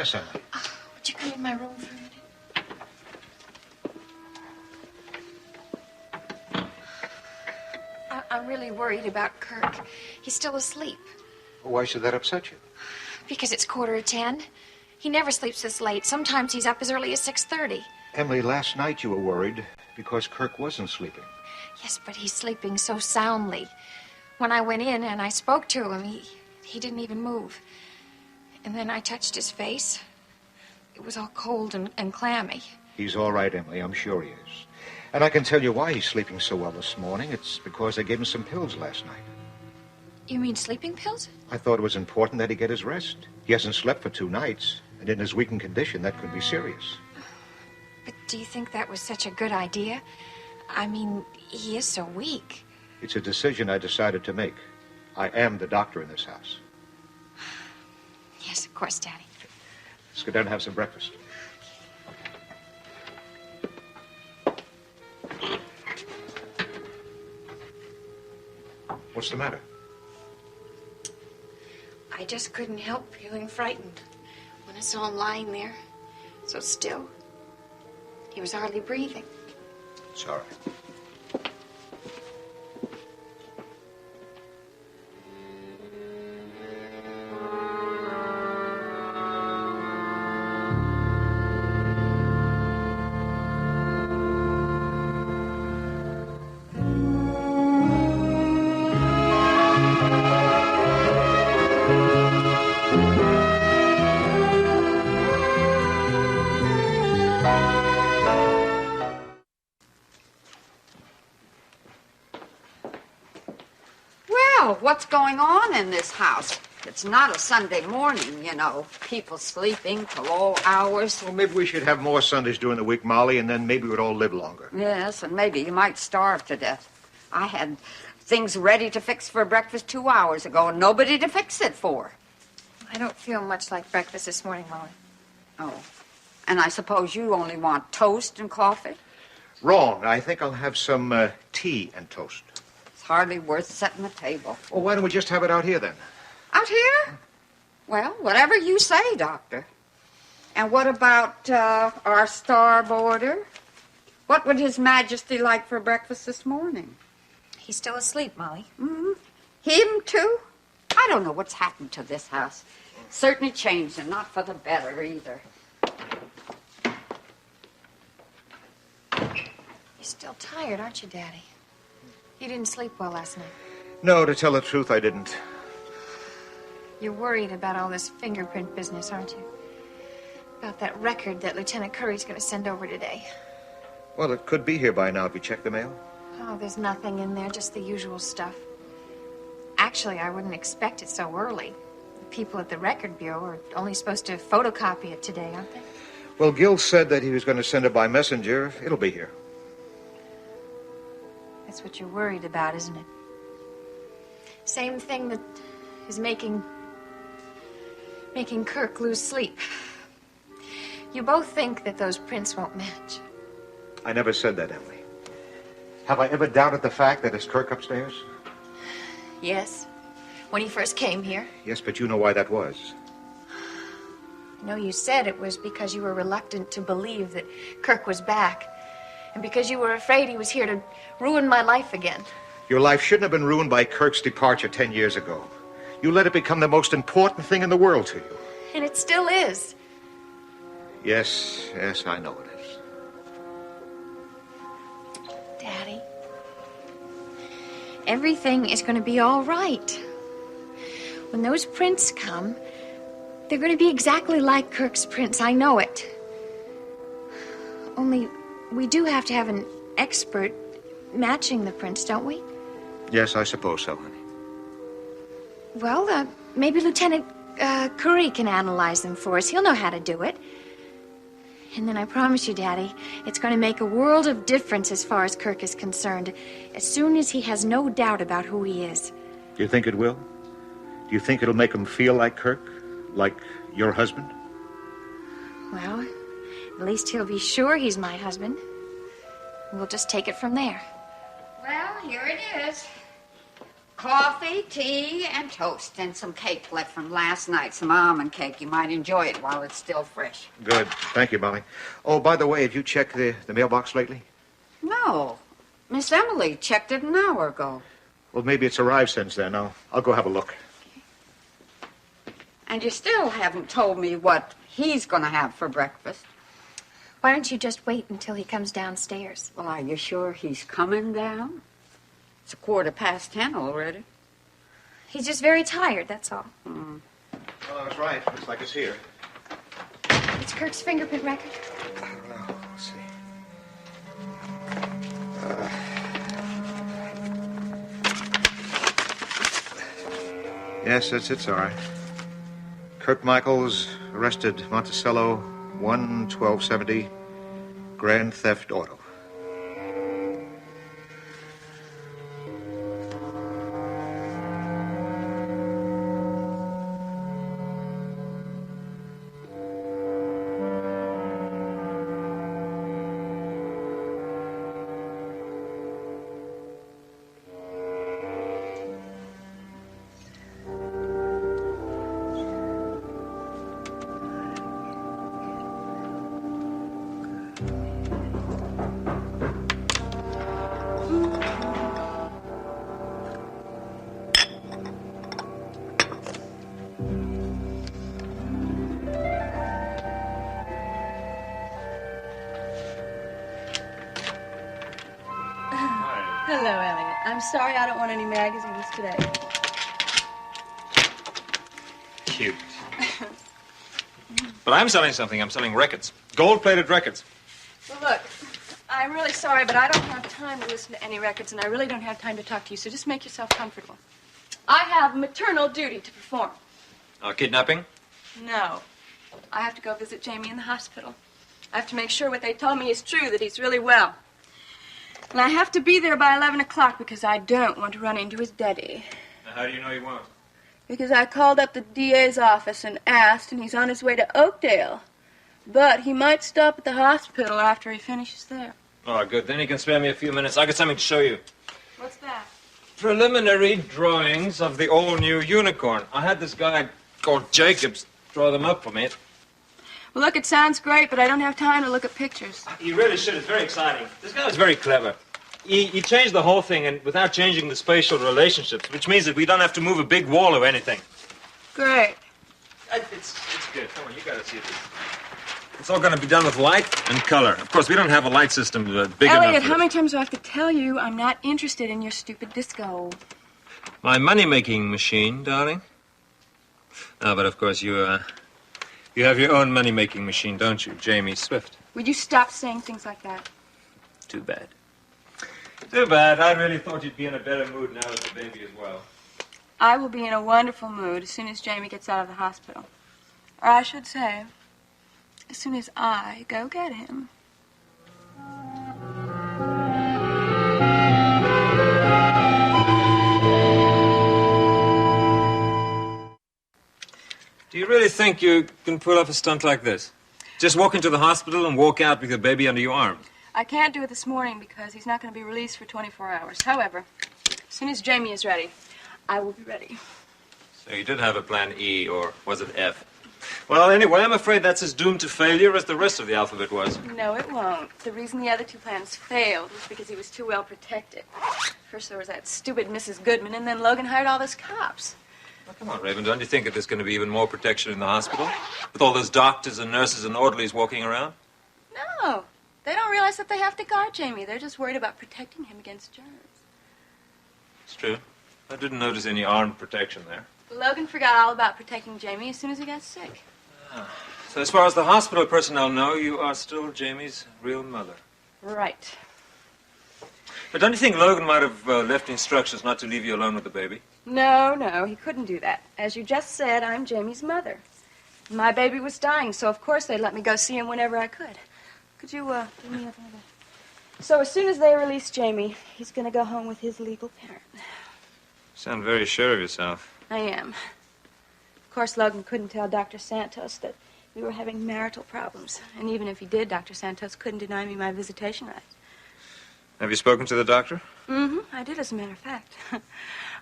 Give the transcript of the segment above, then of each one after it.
Yes, Emily. Would you come in my room for a minute? I'm really worried about Kirk. He's still asleep. Why should that upset you? Because it's 9:45. He never sleeps this late. Sometimes he's up as early as 6:30. Emily, last night you were worried because Kirk wasn't sleeping. Yes, but he's sleeping so soundly. When I went in and I spoke to him, he didn't even move. And then I touched his face. It was all cold and clammy. He's all right, Emily. I'm sure he is. And I can tell you why he's sleeping so well this morning. It's because I gave him some pills last night. You mean sleeping pills? I thought it was important that he get his rest. He hasn't slept for 2 nights, and in his weakened condition, that could be serious. But do you think that was such a good idea? I mean, he is so weak. It's a decision I decided to make. I am the doctor in this house. Yes, of course, Daddy. Let's go down and have some breakfast. What's the matter? I just couldn't help feeling frightened when I saw him lying there, so still. He was hardly breathing. It's all right. What's going on in this house? It's not a Sunday morning, you know. People sleeping till all hours. Well, maybe we should have more Sundays during the week, Molly, and then maybe we'd all live longer. Yes, and maybe you might starve to death. I had things ready to fix for breakfast 2 hours ago, and nobody to fix it for. I don't feel much like breakfast this morning, Molly. Oh, and I suppose you only want toast and coffee? Wrong. I think I'll have some tea and toast. Hardly worth setting the table. Well, why don't we just have it out here, then? Out here? Well, whatever you say, Doctor. And what about our starboarder? What would His Majesty like for breakfast this morning? He's still asleep, Molly. Mm-hmm. Him, too? I don't know what's happened to this house. Certainly changed, and not for the better, either. You're still tired, aren't you, Daddy? You didn't sleep well last night. No, to tell the truth, I didn't. You're worried about all this fingerprint business, aren't you? About that record that Lieutenant Curry's going to send over today. Well, it could be here by now if you check the mail. Oh, there's nothing in there, just the usual stuff. Actually, I wouldn't expect it so early. The people at the Record Bureau are only supposed to photocopy it today, aren't they? Well, Gil said that he was going to send it by messenger. It'll be here. That's what you're worried about, isn't it? Same thing that is making Kirk lose sleep. You both think that those prints won't match. I never said that, Emily. Have I ever doubted the fact that it's Kirk upstairs? Yes, when he first came here. Yes, but you know why that was. I know you said it was because you were reluctant to believe that Kirk was back. And because you were afraid he was here to ruin my life again. Your life shouldn't have been ruined by Kirk's departure 10 years ago. You let it become the most important thing in the world to you. And it still is. Yes, I know it is. Daddy, everything is going to be all right. When those prints come, they're going to be exactly like Kirk's prints. I know it. Only we do have to have an expert matching the prints, don't we? Yes, I suppose so, honey. Well, maybe Lieutenant Curry can analyze them for us. He'll know how to do it. And then I promise you, Daddy, it's going to make a world of difference as far as Kirk is concerned, as soon as he has no doubt about who he is. Do you think it will? Do you think it'll make him feel like Kirk? Like your husband? Well, at least he'll be sure he's my husband. We'll just take it from there. Well, here it is. Coffee, tea, and toast, and some cake left from last night. Some almond cake. You might enjoy it while it's still fresh. Good. Thank you, Molly. Oh, by the way, have you checked the mailbox lately? No. Miss Emily checked it an hour ago. Well, maybe it's arrived since then. I'll go have a look. And you still haven't told me what he's going to have for breakfast. Why don't you just wait until he comes downstairs? Well, are you sure he's coming down? It's 10:15 already. He's just very tired, that's all. Well, I was right. Looks like it's here. It's Kirk's fingerprint record. I don't know. Let's see. Yes, it's all right. Kirk Michaels, arrested, Monticello, 1-1270, Grand Theft Auto. Hello, Elliot. I'm sorry I don't want any magazines today. Cute. But I'm selling something. I'm selling records. Gold-plated records. Well, look, I'm really sorry, but I don't have time to listen to any records, and I really don't have time to talk to you, so just make yourself comfortable. I have maternal duty to perform. Kidnapping? No. I have to go visit Jamie in the hospital. I have to make sure what they told me is true, that he's really well. And I have to be there by 11 o'clock because I don't want to run into his daddy. Now, how do you know he won't? Because I called up the DA's office and asked, and he's on his way to Oakdale. But he might stop at the hospital after he finishes there. Oh, good. Then he can spare me a few minutes. I got something to show you. What's that? Preliminary drawings of the all-new unicorn. I had this guy called Jacobs draw them up for me. Well, look, it sounds great, but I don't have time to look at pictures. You really should. It's very exciting. This guy was very clever. He changed the whole thing and without changing the spatial relationships, which means that we don't have to move a big wall or anything. Great. It's good. Come on, you gotta see this. It's all gonna be done with light and color. Of course, we don't have a light system big enough. Elliot, how many times do I have to tell you I'm not interested in your stupid disco? My money-making machine, darling. Ah, but of course you have your own money-making machine, don't you, Jamie Swift? Would you stop saying things like that? Too bad. Too bad. I really thought you'd be in a better mood now with the baby as well. I will be in a wonderful mood as soon as Jamie gets out of the hospital. Or I should say, as soon as I go get him. Do you really think you can pull off a stunt like this? Just walk into the hospital and walk out with your baby under your arm? I can't do it this morning because he's not going to be released for 24 hours. However, as soon as Jamie is ready, I will be ready. So you did have a plan E, or was it F? Well, anyway, I'm afraid that's as doomed to failure as the rest of the alphabet was. No, it won't. The reason the other two plans failed was because he was too well protected. First there was that stupid Mrs. Goodman, and then Logan hired all those cops. Well, come on, Raven, don't you think that there's going to be even more protection in the hospital? With all those doctors and nurses and orderlies walking around? No. They don't realize that they have to guard Jamie. They're just worried about protecting him against germs. It's true. I didn't notice any armed protection there. Logan forgot all about protecting Jamie as soon as he got sick. So as far as the hospital personnel know, you are still Jamie's real mother. Right. But don't you think Logan might have left instructions not to leave you alone with the baby? No, he couldn't do that. As you just said, I'm Jamie's mother. My baby was dying, so of course they'd let me go see him whenever I could. Could you, give me another? So as soon as they release Jamie, he's going to go home with his legal parent. You sound very sure of yourself. I am. Of course, Logan couldn't tell Dr. Santos that we were having marital problems. And even if he did, Dr. Santos couldn't deny me my visitation rights. Have you spoken to the doctor? Mm-hmm. I did, as a matter of fact.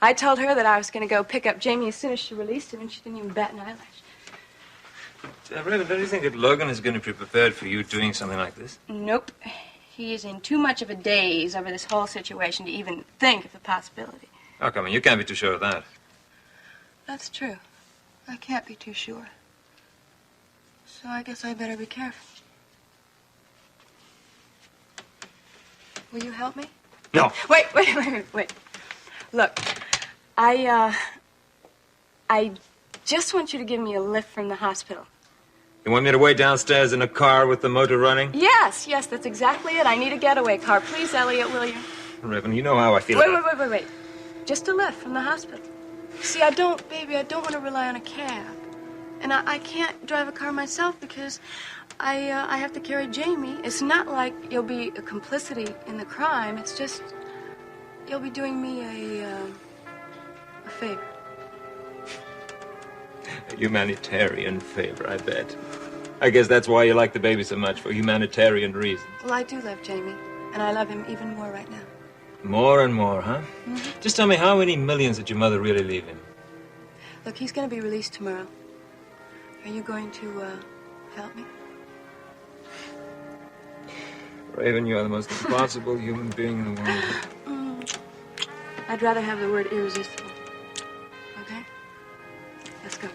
I told her that I was going to go pick up Jamie as soon as she released him, and she didn't even bat an eyelash. Raven, don't you think that Logan is going to be prepared for you doing something like this? Nope. He is in too much of a daze over this whole situation to even think of the possibility. Oh, come on, you can't be too sure of that. That's true. I can't be too sure. So I guess I better be careful. Will you help me? No. Wait. Look, I just want you to give me a lift from the hospital. You want me to wait downstairs in a car with the motor running? Yes, that's exactly it. I need a getaway car. Please, Elliot, will you? Raven, you know how I feel Wait. about it. Just a lift from the hospital. See, I don't want to rely on a cab. And I can't drive a car myself because I have to carry Jamie. It's not like you'll be a complicity in the crime. It's just you'll be doing me a favor. A humanitarian favor, I bet. I guess that's why you like the baby so much, for humanitarian reasons. Well, I do love Jamie, and I love him even more right now. More and more, huh? Mm-hmm. Just tell me, how many millions did your mother really leave him? Look, he's going to be released tomorrow. Are you going to help me? Raven, you are the most impossible human being in the world. I'd rather have the word irresistible. Okay? Let's go.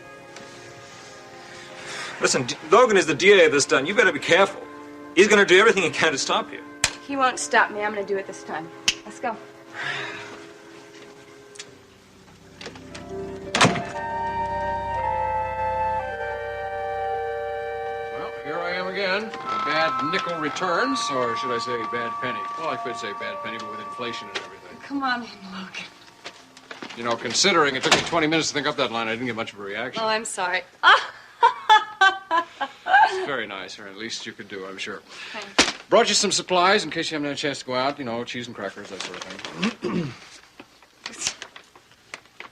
Listen, Logan is the DA of this town. You better be careful. He's going to do everything he can to stop you. He won't stop me. I'm going to do it this time. Let's go. Well, here I am again. A bad nickel returns, or should I say bad penny? Well, I could say bad penny, but with inflation and everything. Come on in, Logan. You know, considering it took me 20 minutes to think up that line, I didn't get much of a reaction. Oh, I'm sorry. It's very nice, or at least you could do, I'm sure. Thanks. Brought you some supplies in case you haven't had a chance to go out. You know, cheese and crackers, that sort of thing.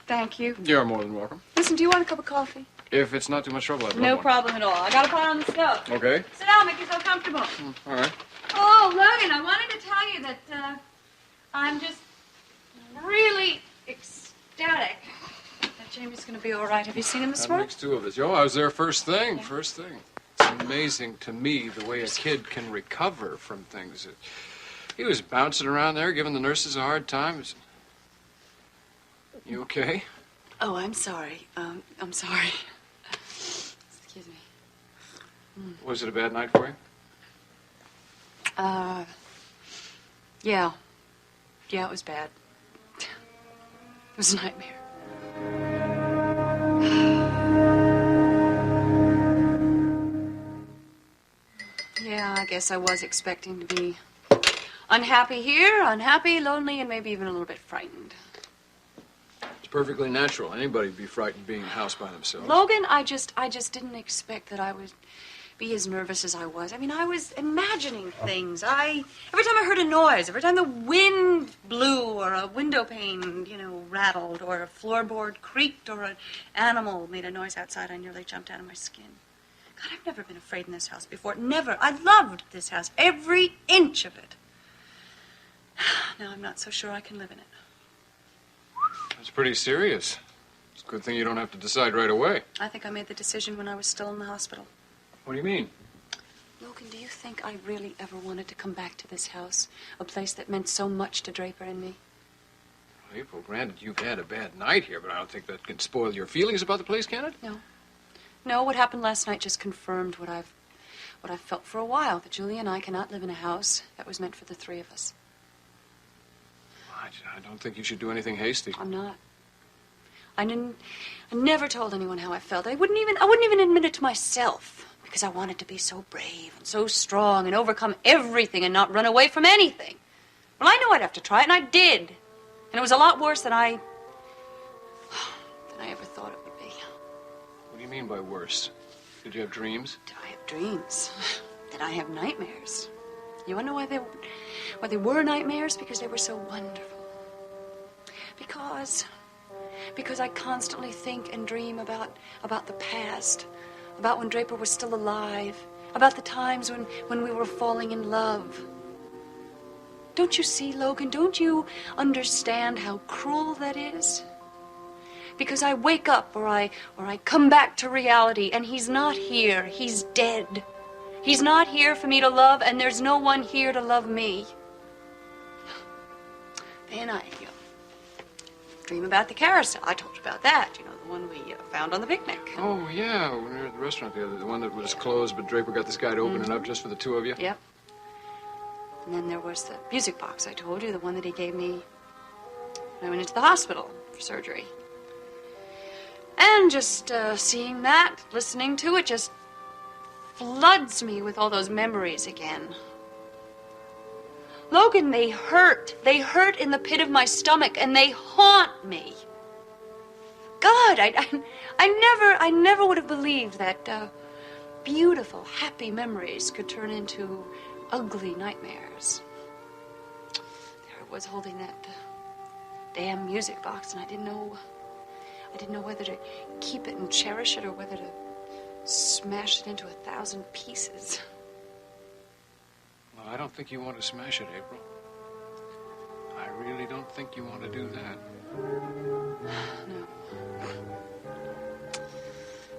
Thank you. You're more than welcome. Listen, do you want a cup of coffee? If it's not too much trouble, I'd love No one. problem at all. I got a pot on the stove. Okay. Sit down, make yourself comfortable. All right. Oh, Logan, I wanted to tell you that I'm just really ecstatic that Jamie's going to be all right. Have you seen him this That morning? makes two of us. Yo, I was there first thing. It's amazing to me the way a kid can recover from things. He was bouncing around there, giving the nurses a hard time. You okay? Oh, I'm sorry. I'm sorry. Excuse me. Was it a bad night for you? Yeah. Yeah, it was bad. It was a nightmare. Yeah, I guess I was expecting to be unhappy here, unhappy, lonely, and maybe even a little bit frightened. It's perfectly natural. Anybody'd be frightened being housed by themselves. Logan, I just didn't expect that I would be as nervous as I was. I mean, I was imagining things. Every time I heard a noise, every time the wind blew or a window pane, rattled or a floorboard creaked or an animal made a noise outside, I nearly jumped out of my skin. God, I've never been afraid in this house before. Never. I loved this house, every inch of it. Now I'm not so sure I can live in it. That's pretty serious. It's a good thing you don't have to decide right away. I think I made the decision when I was still in the hospital. What do you mean? Logan, do you think I really ever wanted to come back to this house? A place that meant so much to Draper and me? April, granted you've had a bad night here, but I don't think that can spoil your feelings about the place, can it? No, what happened last night just confirmed what I've felt for a while, that Julie and I cannot live in a house that was meant for the three of us. I don't think you should do anything hasty. I'm not. I never told anyone how I felt. I wouldn't even admit it to myself, because I wanted to be so brave and so strong and overcome everything and not run away from anything. Well, I knew I'd have to try it, and I did. And it was a lot worse than I ever thought it would be. What do you mean by worse? Did you have dreams? Did I have dreams? Did I have nightmares? You want to know why they were nightmares? Because they were so wonderful. Because I constantly think and dream about the past, about when Draper was still alive, about the times when we were falling in love. Don't you see, Logan? Don't you understand how cruel that is? Because I wake up or I come back to reality and he's not here. He's dead. He's not here for me to love, and there's no one here to love me. Then I dream about the carousel. I told you about that. You know, the one we found on the picnic. Oh, yeah, when we were at the restaurant the one that was closed, but Draper got this guy to open it up just for the two of you. Yep. And then there was the music box I told you, the one that he gave me when I went into the hospital for surgery. And just seeing that, listening to it, just floods me with all those memories again. Logan, they hurt. They hurt in the pit of my stomach, and they haunt me. God, I never would have believed that beautiful, happy memories could turn into ugly nightmares. There I was holding that damn music box, and I didn't know whether to keep it and cherish it or whether to smash it into 1,000 pieces. Well, I don't think you want to smash it, April. I really don't think you want to do that. No.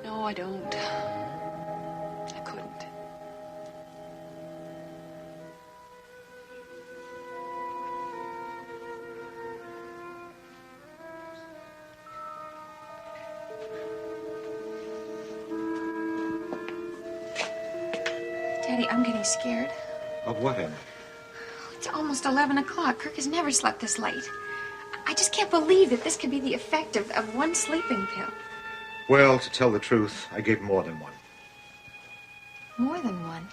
No, I don't. I couldn't. Daddy, I'm getting scared. Of what, Emily? It's almost 11 o'clock. Kirk has never slept this late. I just can't believe that this could be the effect of one sleeping pill. Well, to tell the truth, I gave more than one. More than one?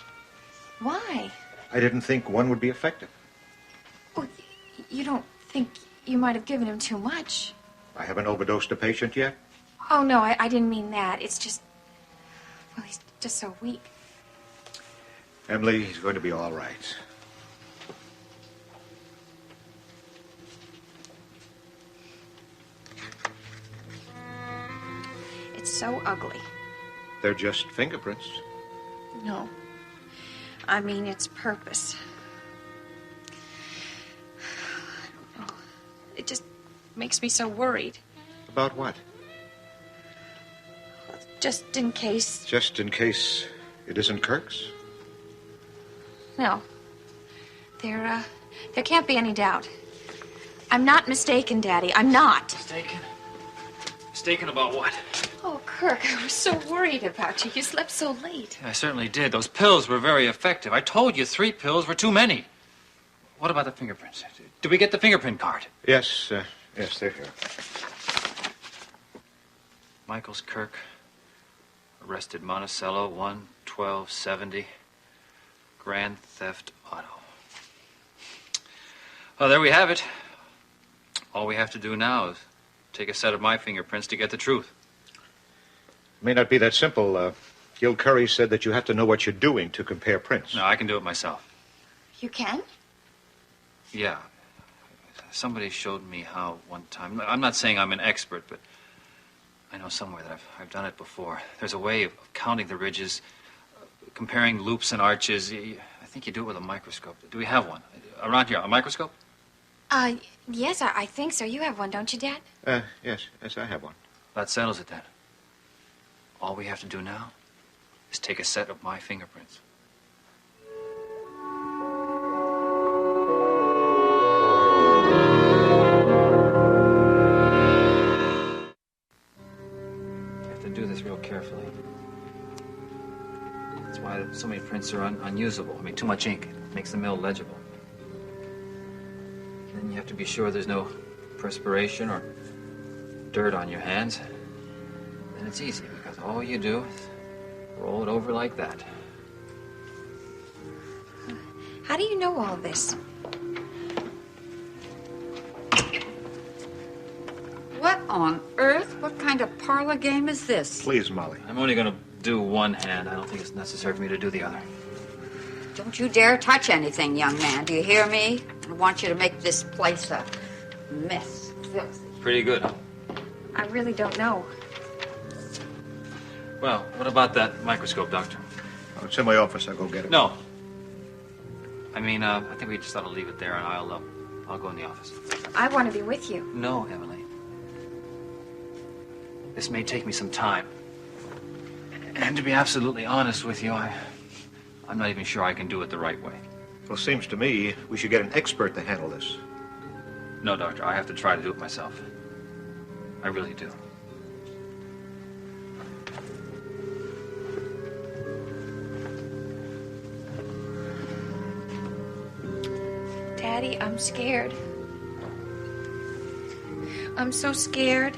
Why? I didn't think one would be effective. Well, you don't think you might have given him too much? I haven't overdosed a patient yet. Oh, no, I didn't mean that. It's just... Well, he's just so weak. Emily, he's going to be all right. It's so ugly. They're just fingerprints. No. I mean, its purpose. I don't know. It just makes me so worried. About what? Just in case... Just in case it isn't Kirk's? No. There can't be any doubt. I'm not mistaken, Daddy. I'm not. Mistaken? Mistaken about what? Oh, Kirk, I was so worried about you. You slept so late. I certainly did. Those pills were very effective. I told you 3 pills were too many. What about the fingerprints? Did we get the fingerprint card? Yes, yes, they're here. Michaels Kirk, arrested Monticello, 1/12/70, Grand Theft Auto. Well, there we have it. All we have to do now is take a set of my fingerprints to get the truth. It may not be that simple. Gil Curry said that you have to know what you're doing to compare prints. No, I can do it myself. You can? Yeah. Somebody showed me how one time. I'm not saying I'm an expert, but I know somewhere that I've done it before. There's a way of counting the ridges, comparing loops and arches. I think you do it with a microscope. Do we have one? Around here, a microscope? Yes, I think so. You have one, don't you, Dad? Yes, I have one. That settles it then. All we have to do now is take a set of my fingerprints. You have to do this real carefully. That's why so many prints are unusable. I mean, too much ink makes the mill legible. Then you have to be sure there's no perspiration or dirt on your hands. Then it's easy, because all you do is roll it over like that. How do you know all this? What on earth? What kind of parlor game is this? Please, Molly. I'm only going to do one hand. I don't think it's necessary for me to do the other. Don't you dare touch anything, young man. Do you hear me? I want you to make this place a mess. Filthy. Pretty good, huh? I really don't know. Well, what about that microscope, Doctor? Oh, it's in my office. I'll go get it. No. I think we just ought to leave it there, and I'll go in the office. I want to be with you. No, Emily. This may take me some time. And to be absolutely honest with you, I'm not even sure I can do it the right way. Well, seems to me we should get an expert to handle this. No, Doctor, I have to try to do it myself. I really do. Daddy, I'm scared. I'm so scared.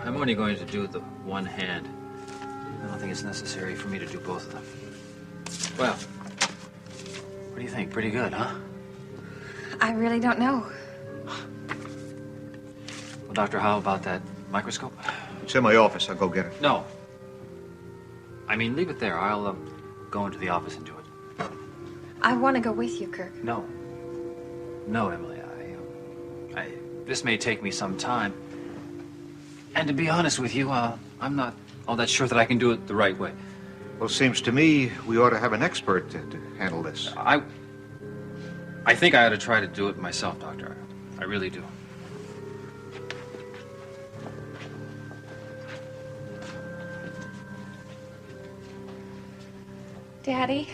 I'm only going to do the one hand. I don't think it's necessary for me to do both of them. Well, what do you think? Pretty good, huh? I really don't know. Well, Doctor, how about that microscope? It's in my office. I'll go get it. No. I mean, leave it there. I'll go into the office and do it. I want to go with you, Kirk. No. No, Emily. This may take me some time. And to be honest with you, I'm not all that sure that I can do it the right way. Well, it seems to me we ought to have an expert to handle this. I think I ought to try to do it myself, Doctor. I really do. Daddy,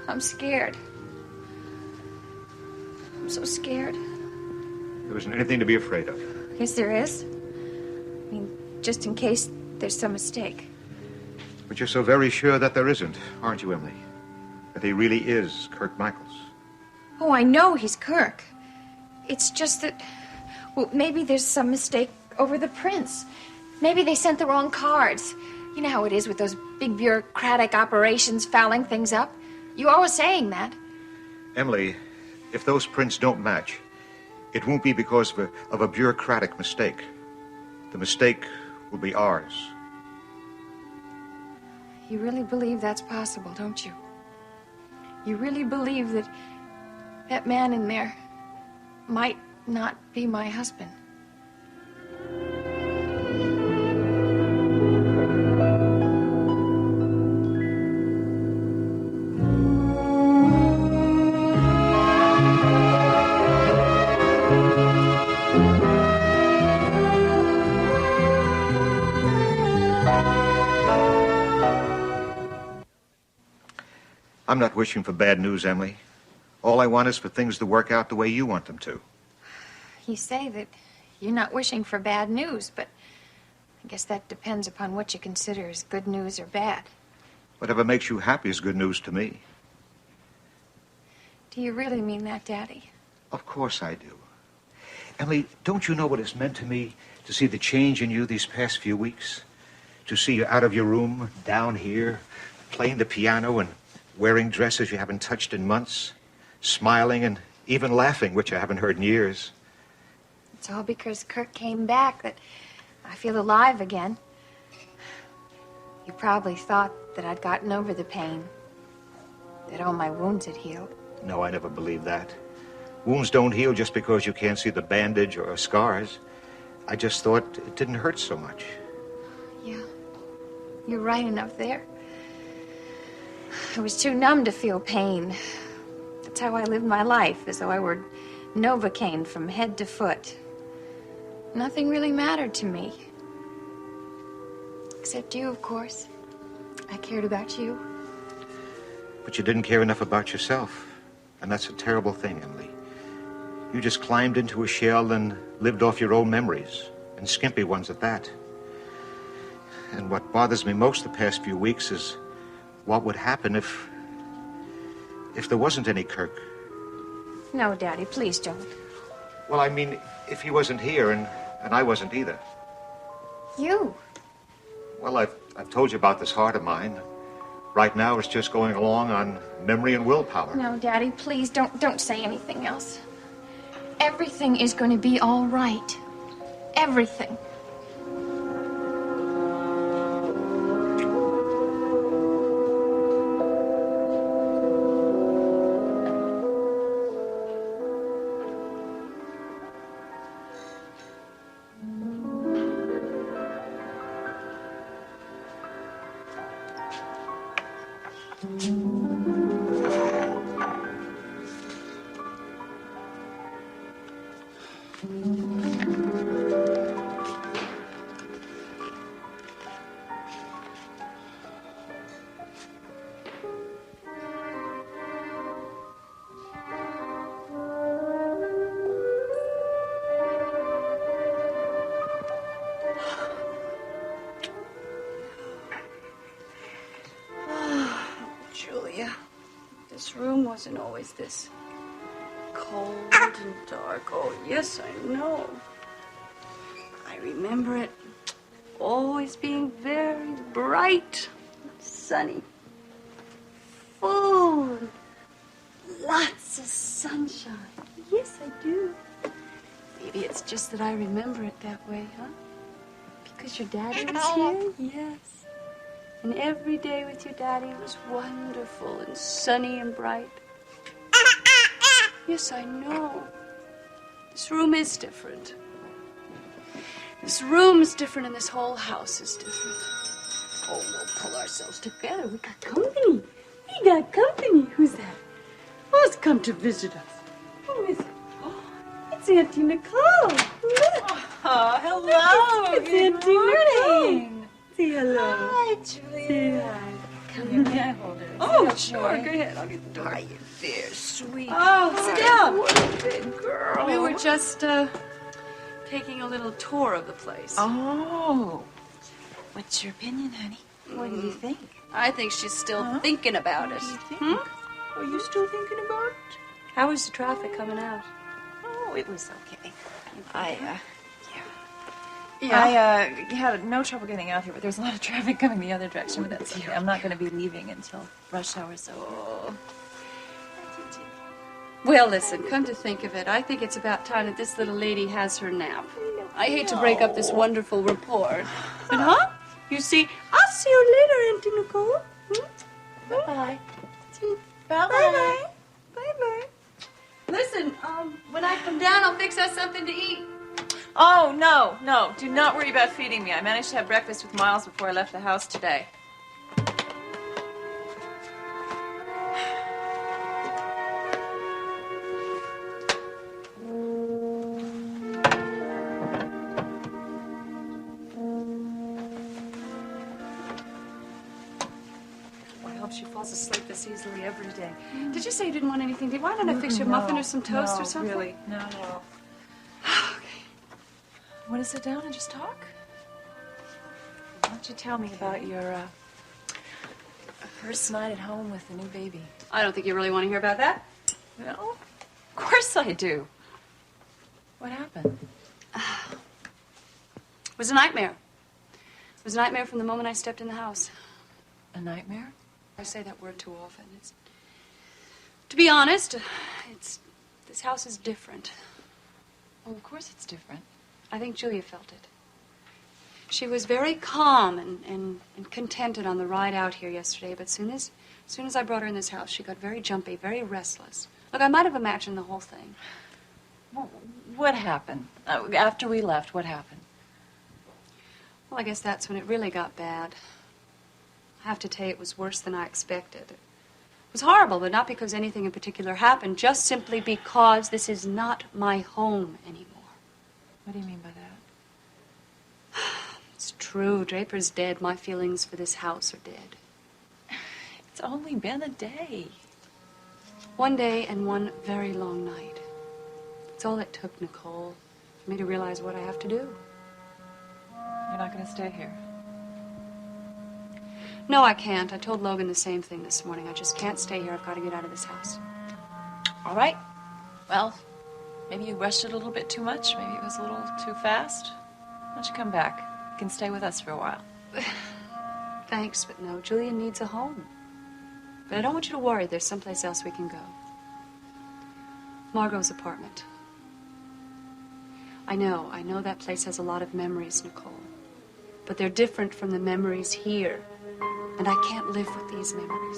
I'm scared. I'm so scared. There isn't anything to be afraid of. Yes, there is. I mean, just in case there's some mistake. But you're so very sure that there isn't, aren't you, Emily? That he really is Kirk Michaels. Oh, I know he's Kirk. It's just that, well, maybe there's some mistake over the prints. Maybe they sent the wrong cards. You know how it is with those big bureaucratic operations fouling things up. You always saying that. Emily, if those prints don't match, it won't be because of a bureaucratic mistake. The mistake will be ours. You really believe that's possible, don't you? You really believe that that man in there might not be my husband? I'm not wishing for bad news, Emily. All I want is for things to work out the way you want them to. You say that you're not wishing for bad news, but I guess that depends upon what you consider as good news or bad. Whatever makes you happy is good news to me. Do you really mean that, Daddy? Of course I do. Emily, don't you know what it's meant to me to see the change in you these past few weeks? To see you out of your room, down here, playing the piano and wearing dresses you haven't touched in months, smiling and even laughing, which I haven't heard in years. It's all because Kirk came back that I feel alive again. You probably thought that I'd gotten over the pain, that all my wounds had healed. No, I never believed that. Wounds don't heal just because you can't see the bandage or scars. I just thought it didn't hurt so much. Yeah, you're right enough there. I was too numb to feel pain. That's how I lived my life, as though I were Novocaine from head to foot. Nothing really mattered to me. Except you, of course. I cared about you. But you didn't care enough about yourself. And that's a terrible thing, Emily. You just climbed into a shell and lived off your own memories, and skimpy ones at that. And what bothers me most the past few weeks is what would happen if there wasn't any Kirk. No, Daddy, please don't. Well, I mean, if he wasn't here and I wasn't either. You? Well, I've told you about this heart of mine. Right now, it's just going along on memory and willpower. No, Daddy, please don't say anything else. Everything is going to be all right. Everything. Julia, this room wasn't always this cold and dark. Oh, yes, I know. I remember it always being very bright, sunny, full, lots of sunshine. Yes, I do. Maybe it's just that I remember it that way, huh? Because your daddy was here? Yes. And every day with your daddy was wonderful and sunny and bright. Yes, I know. This room is different. This room is different and this whole house is different. Oh, we'll pull ourselves together. We got company. We got company. Who's that? Who's come to visit us? Who is it? Oh, it's Auntie Nicole. Look. Oh, hello. It's Good Auntie morning. Nicole. Say hello. Hi, Julia. Say hi. Come here, may I hold her? Oh, sure. Go ahead. I'll get the door. Are you dear, sweet? Oh, sit down. What a good girl. We were just taking a little tour of the place. Oh. What's your opinion, honey? What do you think? I think she's still thinking about it. What do you think? Are you still thinking about it? How was the traffic coming out? Oh, it was okay. I had no trouble getting out here, but there's a lot of traffic coming the other direction, but that's okay. I'm not going to be leaving until rush hour, so... Well, listen, come to think of it, I think it's about time that this little lady has her nap. I hate to break up this wonderful rapport. But, huh? You see, I'll see you later, Auntie Nicole. Bye-bye. Bye-bye. Bye-bye. Listen, when I come down, I'll fix us something to eat. Oh, no. Do not worry about feeding me. I managed to have breakfast with Miles before I left the house today. I hope she falls asleep this easily every day. Did you say you didn't want anything? Why don't I fix you a muffin or some toast or something? Really. No. Want to sit down and just talk? Why don't you tell me about your first night at home with the new baby? I don't think you really want to hear about that. Well, of course I do. What happened? It was a nightmare. It was a nightmare from the moment I stepped in the house. A nightmare? I say that word too often. To be honest, this house is different. Well, of course it's different. I think Julia felt it. She was very calm and contented on the ride out here yesterday, but soon as I brought her in this house, she got very jumpy, very restless. Look, I might have imagined the whole thing. Well, what happened? After we left, what happened? Well, I guess that's when it really got bad. I have to tell you, it was worse than I expected. It was horrible, but not because anything in particular happened, just simply because this is not my home anymore. What do you mean by that? It's true. Draper's dead. My feelings for this house are dead. It's only been a day. One day and one very long night. It's all it took, Nicole, for me to realize what I have to do. You're not going to stay here. No, I can't. I told Logan the same thing this morning. I just can't stay here. I've got to get out of this house. All right. Well, maybe you rushed it a little bit too much. Maybe it was a little too fast. Why don't you come back? You can stay with us for a while. Thanks, but no. Julian needs a home. But I don't want you to worry. There's someplace else we can go. Margot's apartment. I know that place has a lot of memories, Nicole. But they're different from the memories here. And I can't live with these memories.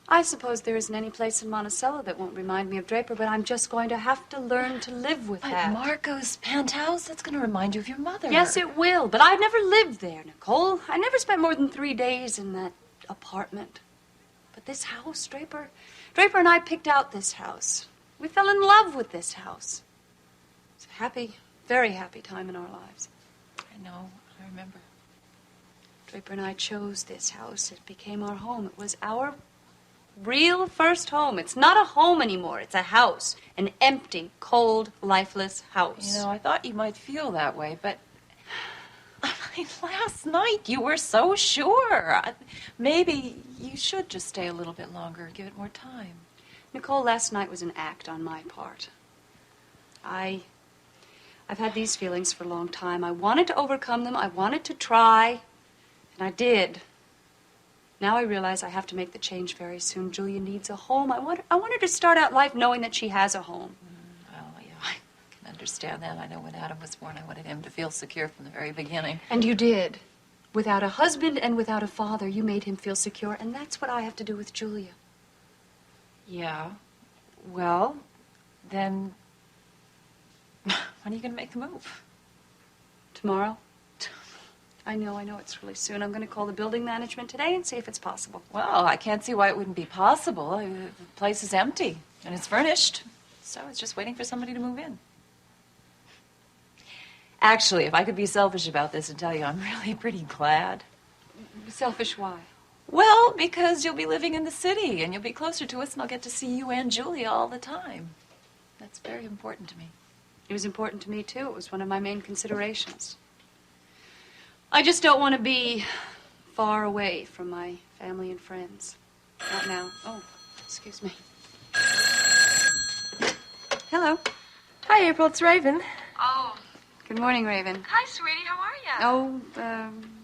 I suppose there isn't any place in Monticello that won't remind me of Draper, but I'm just going to have to learn to live with But that. Margot's penthouse, that's going to remind you of your mother. Yes, it will, but I've never lived there, Nicole. I never spent more than 3 days in that apartment. But this house, Draper and I picked out this house. We fell in love with this house. It's a happy, very happy time in our lives. I know. I remember. Draper and I chose this house. It became our home. It was our real first home. It's not a home anymore. It's a house. An empty, cold, lifeless house. You know, I thought you might feel that way, but last night you were so sure. Maybe you should just stay a little bit longer, give it more time. Nicole, last night was an act on my part. I've had these feelings for a long time. I wanted to overcome them. I wanted to try, and I did. Now I realize I have to make the change very soon. Julia needs a home. I want her to start out life knowing that she has a home. Well, yeah, I can understand that. I know when Adam was born, I wanted him to feel secure from the very beginning. And you did. Without a husband and without a father, you made him feel secure, and that's what I have to do with Julia. Yeah. Well, then when are you going to make the move? Tomorrow? I know it's really soon. I'm going to call the building management today and see if it's possible. Well, I can't see why it wouldn't be possible. The place is empty, and it's furnished. So it's just waiting for somebody to move in. Actually, if I could be selfish about this and tell you, I'm really pretty glad. Selfish why? Well, because you'll be living in the city, and you'll be closer to us, and I'll get to see you and Julia all the time. That's very important to me. It was important to me, too. It was one of my main considerations. I just don't want to be far away from my family and friends. Not now. Oh, excuse me. Hello. Hi, April. It's Raven. Oh. Good morning, Raven. Hi, sweetie. How are you? Oh,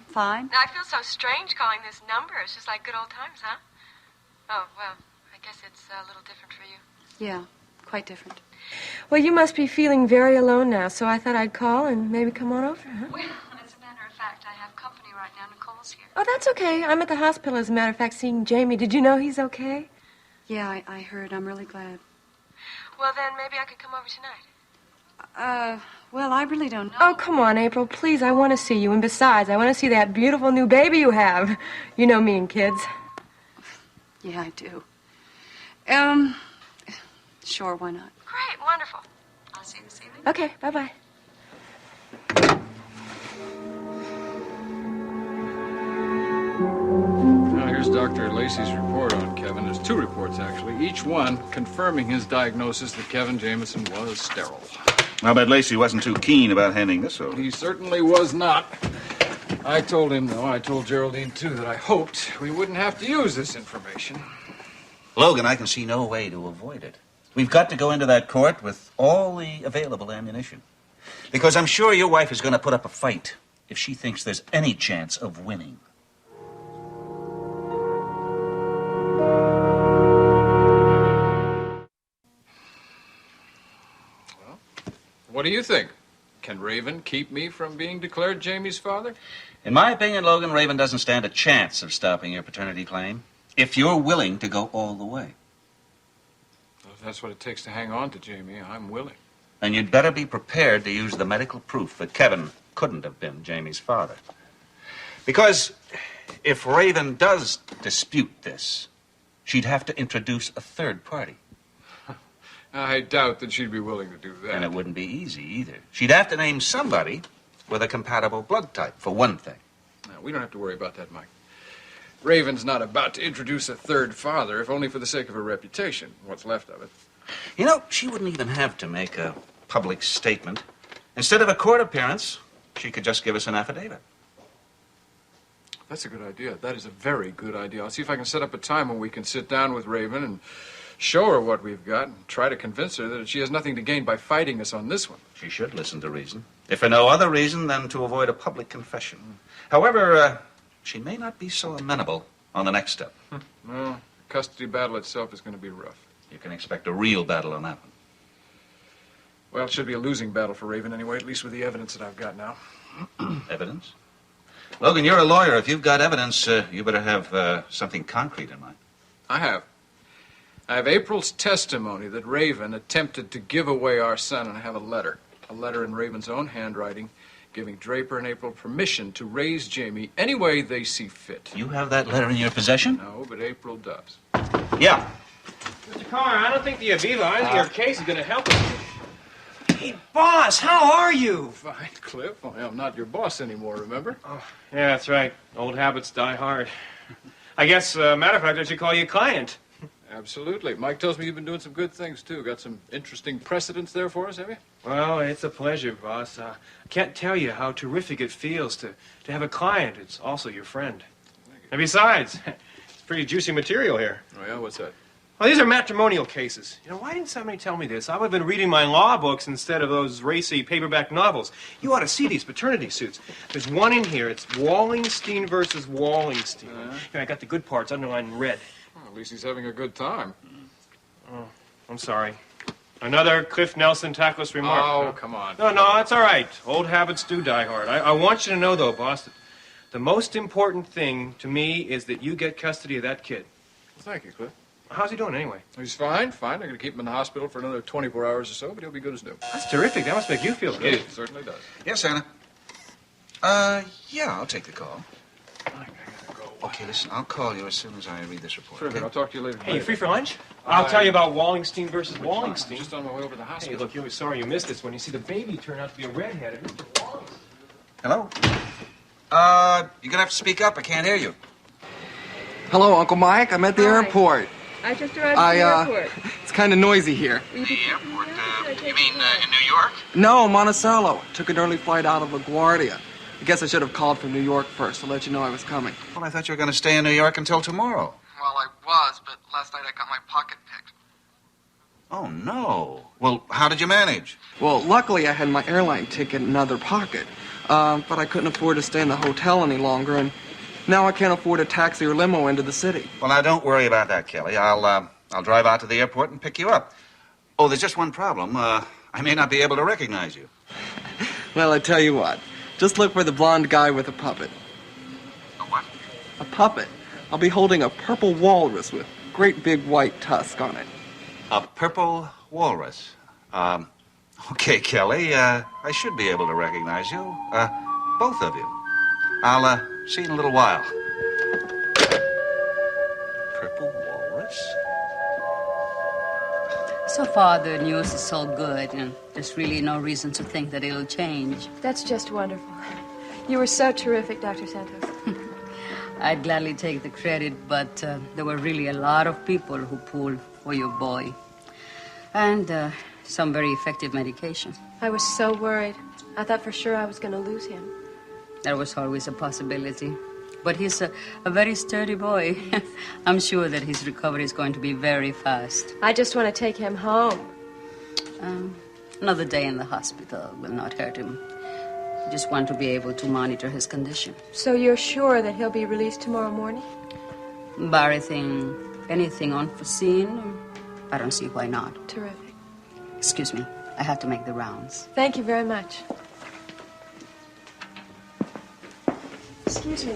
fine. I feel so strange calling this number. It's just like good old times, huh? Oh, well, I guess it's a little different for you. Yeah, quite different. Well, you must be feeling very alone now, so I thought I'd call and maybe come on over, huh? Well, as a matter of fact, I have company right now. Nicole's here. Oh, that's okay. I'm at the hospital, as a matter of fact, seeing Jamie. Did you know he's okay? Yeah, I heard. I'm really glad. Well, then maybe I could come over tonight. Well, I really don't know. Oh, come on, April. Please, I want to see you. And besides, I want to see that beautiful new baby you have. You know me and kids. Yeah, I do. Sure, why not? Great, wonderful. I'll see you this evening. Okay, bye-bye. Now, here's Dr. Lacey's report on Kevin. There's 2 reports, actually, each one confirming his diagnosis that Kevin Jameson was sterile. I bet Lacey wasn't too keen about handing this over. He certainly was not. I told him, though, I told Geraldine, too, that I hoped we wouldn't have to use this information. Logan, I can see no way to avoid it. We've got to go into that court with all the available ammunition. Because I'm sure your wife is going to put up a fight if she thinks there's any chance of winning. What do you think? Can Raven keep me from being declared Jamie's father? In my opinion, Logan, Raven doesn't stand a chance of stopping your paternity claim if you're willing to go all the way. Well, if that's what it takes to hang on to Jamie, I'm willing. And you'd better be prepared to use the medical proof that Kevin couldn't have been Jamie's father. Because if Raven does dispute this, she'd have to introduce a third party. I doubt that she'd be willing to do that. And it wouldn't be easy either. She'd have to name somebody with a compatible blood type, for one thing. No, we don't have to worry about that, Mike. Raven's not about to introduce a third father, if only for the sake of her reputation, what's left of it. You know, she wouldn't even have to make a public statement. Instead of a court appearance, she could just give us an affidavit. That's a good idea. That is a very good idea. I'll see if I can set up a time when we can sit down with Raven and show her what we've got and try to convince her that she has nothing to gain by fighting us on this one. She should listen to reason. If for no other reason than to avoid a public confession. However, she may not be so amenable on the next step. No, the custody battle itself is going to be rough. You can expect a real battle on that one. Well, it should be a losing battle for Raven anyway, at least with the evidence that I've got now. Evidence? Logan, you're a lawyer. If you've got evidence, you better have something concrete in mind. I have April's testimony that Raven attempted to give away our son, and I have a letter in Raven's own handwriting, giving Draper and April permission to raise Jamie any way they see fit. You have that letter in your possession? No, but April does. Yeah. Mr. Carr, I don't think the Aviva under your case is going to help us. Hey, boss, how are you? Fine, Cliff. Well, I'm not your boss anymore, remember? Oh, yeah, that's right. Old habits die hard. I guess, matter of fact, I should call you a client. Absolutely. Mike tells me you've been doing some good things, too. Got some interesting precedents there for us, have you? Well, it's a pleasure, boss. I can't tell you how terrific it feels to have a client who's also your friend. And besides, it's pretty juicy material here. Oh, yeah? What's that? Well, these are matrimonial cases. You know, why didn't somebody tell me this? I would have been reading my law books instead of those racy paperback novels. You ought to see these paternity suits. There's one in here. It's Wallenstein versus Wallenstein. Here, I got the good parts underlined in red. Well, at least he's having a good time. Oh, I'm sorry. Another Cliff Nelson tactless remark. Oh, huh? come on. No, that's all right. Old habits do die hard. I want you to know, though, boss, that the most important thing to me is that you get custody of that kid. Well, thank you, Cliff. How's he doing, anyway? He's fine. I'm going to keep him in the hospital for another 24 hours or so, but he'll be good as new. That's terrific. That must make you feel good. It certainly does. Yes, Anna. Yeah, I'll take the call. I gotta go. Okay, listen, I'll call you as soon as I read this report. Sure, good. I'll talk to you later. Hey, you free for lunch? I'll tell you about Wallenstein versus I'm Wallenstein. just on my way over to the hospital. Hey, look, you'll be sorry you missed this when you see the baby turn out to be a redhead. Hello? You're gonna have to speak up. I can't hear you. Hello, Uncle Mike. I'm at the airport. I just arrived at the airport. It's kind of noisy here. The airport? You mean in New York? No, Monticello. Took an early flight out of LaGuardia. I guess I should have called from New York first to let you know I was coming. Well, I thought you were going to stay in New York until tomorrow. Well, I was, but last night I got my pocket picked. Oh, no. Well, how did you manage? Well, luckily I had my airline ticket in another pocket. But I couldn't afford to stay in the hotel any longer, and now I can't afford a taxi or limo into the city. Well, now, don't worry about that, Kelly. I'll drive out to the airport and pick you up. Oh, there's just one problem. I may not be able to recognize you. Well, I tell you what. Just look for the blonde guy with a puppet. A what? A puppet. I'll be holding a purple walrus with great big white tusk on it. A purple walrus. Okay, Kelly, I should be able to recognize you. Both of you. I'll, see you in a little while. Purple walrus? So far, the news is so good, and there's really no reason to think that it'll change. That's just wonderful. You were so terrific, Dr. Santos. I'd gladly take the credit, but there were really a lot of people who pulled for your boy. And some very effective medication. I was so worried. I thought for sure I was going to lose him. That was always a possibility. But he's a very sturdy boy. I'm sure that his recovery is going to be very fast. I just want to take him home. Another day in the hospital will not hurt him. I just want to be able to monitor his condition. So you're sure that he'll be released tomorrow morning? Barring anything unforeseen, I don't see why not. Terrific. Excuse me. I have to make the rounds. Thank you very much. Excuse me.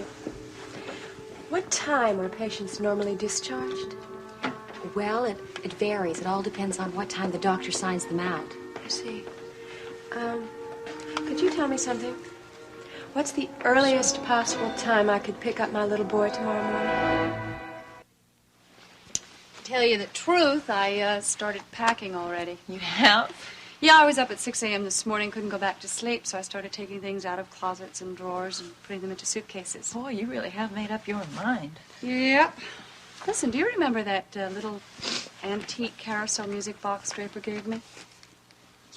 What time are patients normally discharged? Well, it varies. It all depends on what time the doctor signs them out. I see. Could you tell me something? What's the earliest possible time I could pick up my little boy tomorrow morning? To tell you the truth, I started packing already. You have? Yeah, I was up at 6 a.m. this morning, couldn't go back to sleep, so I started taking things out of closets and drawers and putting them into suitcases. Boy, you really have made up your mind. Yep. Listen, do you remember that little antique carousel music box Draper gave me?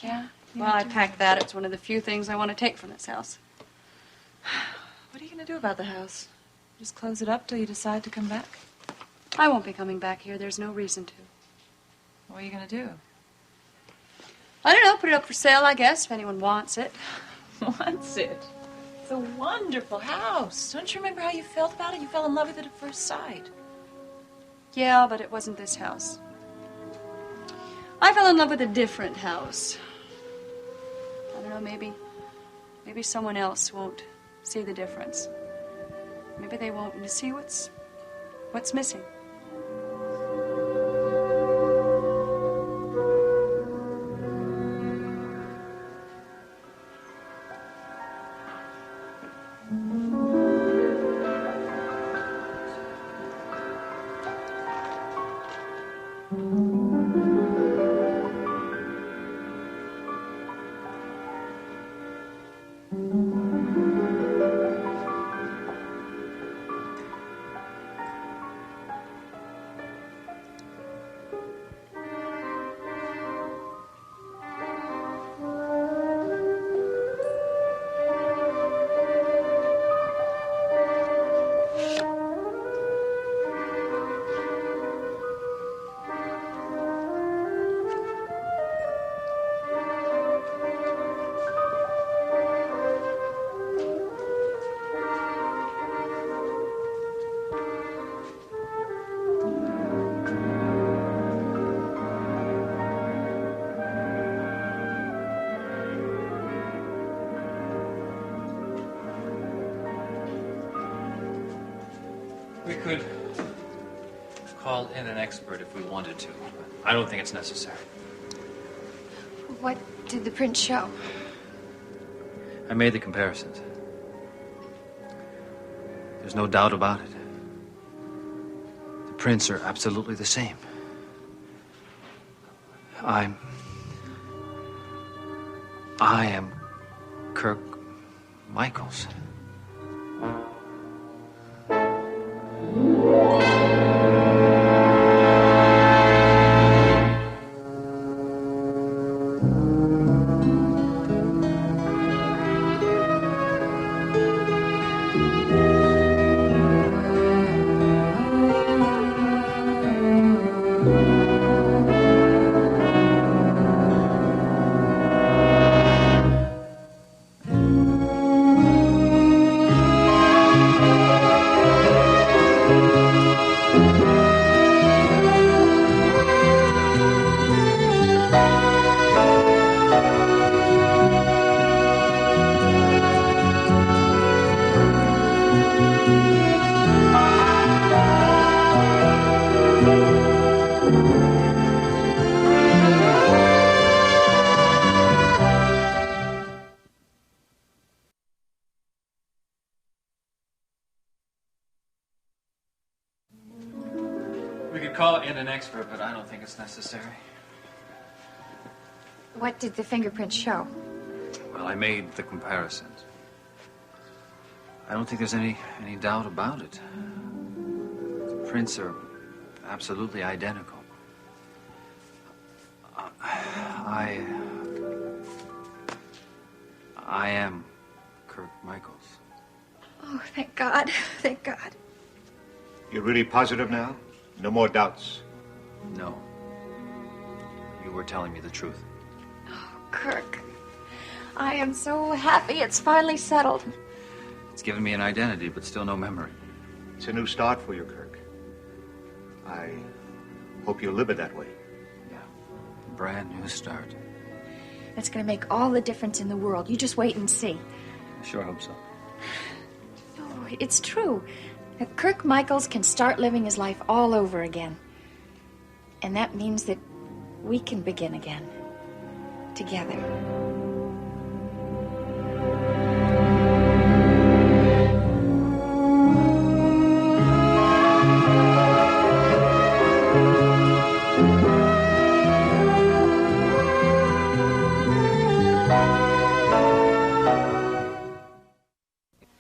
Yeah? Well, I packed that. It's one of the few things I want to take from this house. What are you going to do about the house? Just close it up till you decide to come back? I won't be coming back here. There's no reason to. What are you going to do? I don't know. Put it up for sale, I guess, if anyone wants it. Wants it? It's a wonderful house. Don't you remember how you felt about it? You fell in love with it at first sight. Yeah, but it wasn't this house. I fell in love with a different house. I don't know, maybe someone else won't see the difference. Maybe they won't see what's missing. We could call in an expert if we wanted to. I don't think it's necessary. What did the prints show? I made the comparisons. There's no doubt about it. The prints are absolutely the same. I am Kirk Michaels. We could call in an expert, but I don't think it's necessary. What did the fingerprints show? Well, I made the comparisons. I don't think there's any doubt about it. The prints are absolutely identical. I am Kirk Michaels. Oh, thank God. Thank God. You're really positive now? No more doubts? No. You were telling me the truth. Kirk, I am so happy it's finally settled. It's given me an identity, but still no memory. It's a new start for you, Kirk. I hope you'll live it that way. Yeah. Brand new start. It's going to make all the difference in the world. You just wait and see. I sure hope so. Oh, it's true. Kirk Michaels can start living his life all over again. And that means that we can begin again. Together.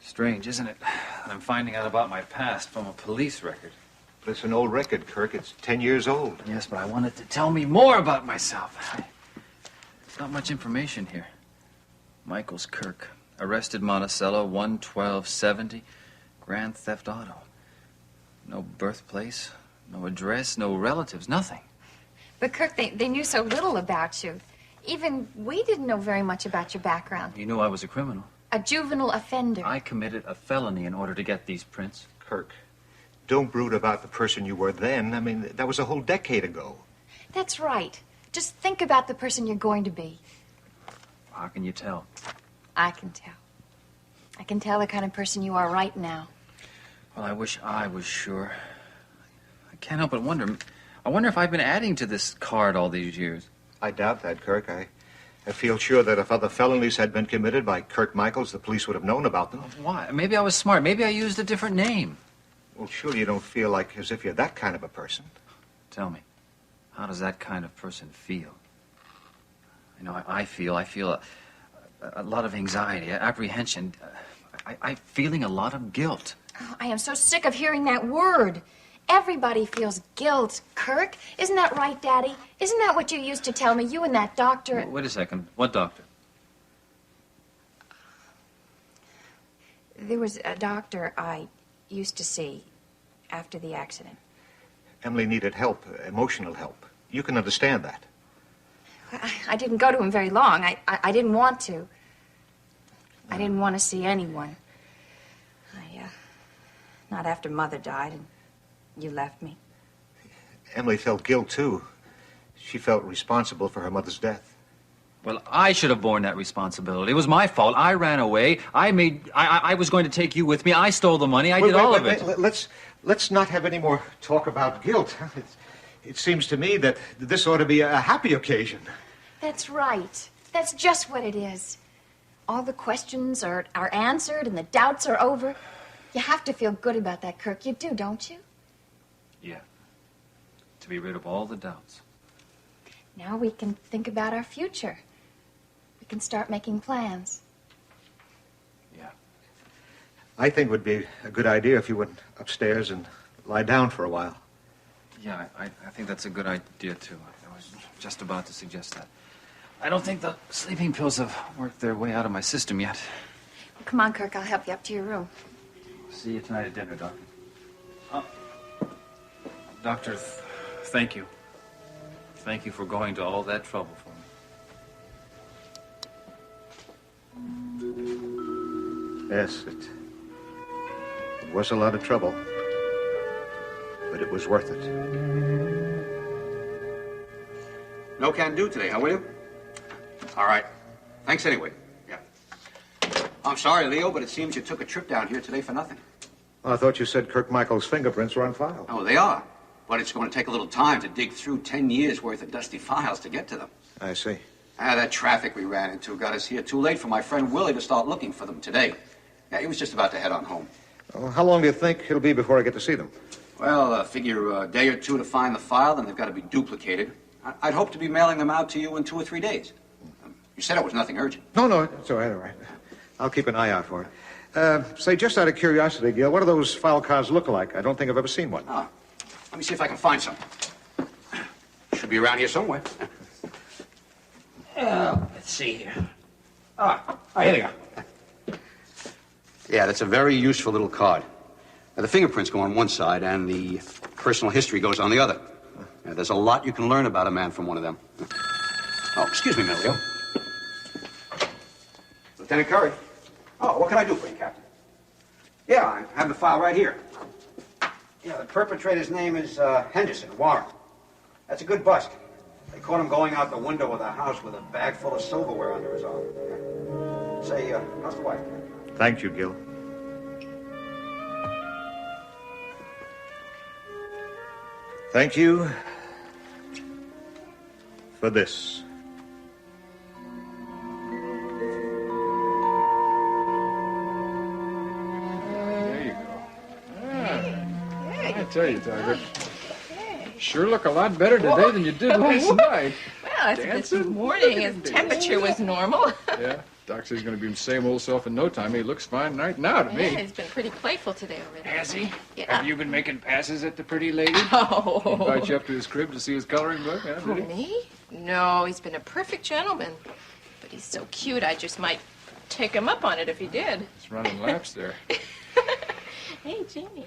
Strange, isn't it? I'm finding out about my past from a police record. But it's an old record, Kirk. It's 10 years old. Yes, but I wanted to tell me more about myself. There's not much information here. Michaels Kirk, arrested Monticello, 1/12/70, grand theft auto. No birthplace, no address, no relatives, nothing. But Kirk, they knew so little about you. Even we didn't know very much about your background. You knew I was a criminal. A juvenile offender. I committed a felony in order to get these prints. Kirk, don't brood about the person you were then. I mean, that was a whole decade ago. That's right. Just think about the person you're going to be. How can you tell? I can tell. I can tell the kind of person you are right now. Well, I wish I was sure. I can't help but wonder. I wonder if I've been adding to this card all these years. I doubt that, Kirk. I feel sure that if other felonies had been committed by Kirk Michaels, the police would have known about them. Why? Maybe I was smart. Maybe I used a different name. Well, surely you don't feel like as if you're that kind of a person. Tell me, how does that kind of person feel? You know, I feel a lot of anxiety, apprehension. I'm feeling a lot of guilt. Oh, I am so sick of hearing that word. Everybody feels guilt, Kirk. Isn't that right, Daddy? Isn't that what you used to tell me, you and that doctor? Wait a second. What doctor? There was a doctor I used to see after the accident. Emily needed help, emotional help. You can understand that. I didn't go to him very long. I didn't want to. I didn't want to see anyone. Not after Mother died and you left me. Emily felt guilt, too. She felt responsible for her mother's death. Well, I should have borne that responsibility. It was my fault. I ran away. I was going to take you with me. I stole the money. I did all of it. Let's not have any more talk about guilt. It seems to me that this ought to be a happy occasion. That's right. That's just what it is. All the questions are answered and the doubts are over. You have to feel good about that, Kirk. You do, don't you? Yeah. To be rid of all the doubts. Now we can think about our future. We can start making plans. Yeah. I think it would be a good idea if you went upstairs and lie down for a while. Yeah, I think that's a good idea, too. I was just about to suggest that. I don't think the sleeping pills have worked their way out of my system yet. Well, come on, Kirk. I'll help you up to your room. See you tonight at dinner, Doctor. Doctor, thank you. Thank you for going to all that trouble for me. Yes, it was a lot of trouble, but it was worth it. No can do today, huh, William? All right. Thanks anyway. Yeah. I'm sorry, Leo, but it seems you took a trip down here today for nothing. Well, I thought you said Kirk Michaels' fingerprints were on file. Oh, they are. But it's going to take a little time to dig through 10 years' worth of dusty files to get to them. I see. That traffic we ran into got us here too late for my friend Willie to start looking for them today. Yeah, he was just about to head on home. Well, how long do you think it'll be before I get to see them? Well, figure a day or two to find the file, then they've got to be duplicated. I'd hope to be mailing them out to you in 2 or 3 days. You said it was nothing urgent. No, it's all right. I'll keep an eye out for it. Say, just out of curiosity, Gil, what do those file cards look like? I don't think I've ever seen one. Let me see if I can find some. Should be around here somewhere. Let's see here. Here they go. Yeah, that's a very useful little card. Now, the fingerprints go on one side, and the personal history goes on the other. There's a lot you can learn about a man from one of them. Oh, excuse me, Leo. Lieutenant Curry. Oh, what can I do for you, Captain? Yeah, I have the file right here. Yeah, the perpetrator's name is Henderson, Warren. That's a good bust. They caught him going out the window of the house with a bag full of silverware under his arm. Say, how's the wife? Thank you, Gil. Thank you. for this. There you go. I tell you, Tiger. Sure look a lot better today than you did last night. Well, this morning his temperature was normal. Yeah, Doc says he's going to be his same old self in no time. He looks fine right now to me. Yeah, he's been pretty playful today already. Has he? Yeah. Have you been making passes at the pretty lady? Oh. He invite you up to his crib to see his coloring book? Huh, Who, did he? me? No, he's been a perfect gentleman. But he's so cute, I just might take him up on it if he did. He's running laps there. Hey, Jamie.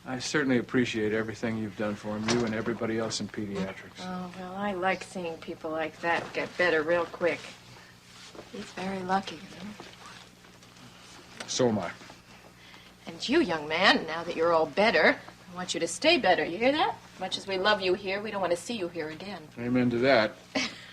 I certainly appreciate everything you've done for him, you and everybody else in pediatrics. Oh, well, I like seeing people like that get better real quick. He's very lucky, you know. So am I. And you, young man, now that you're all better, I want you to stay better. You hear that? As much as we love you here, we don't want to see you here again. Amen to that.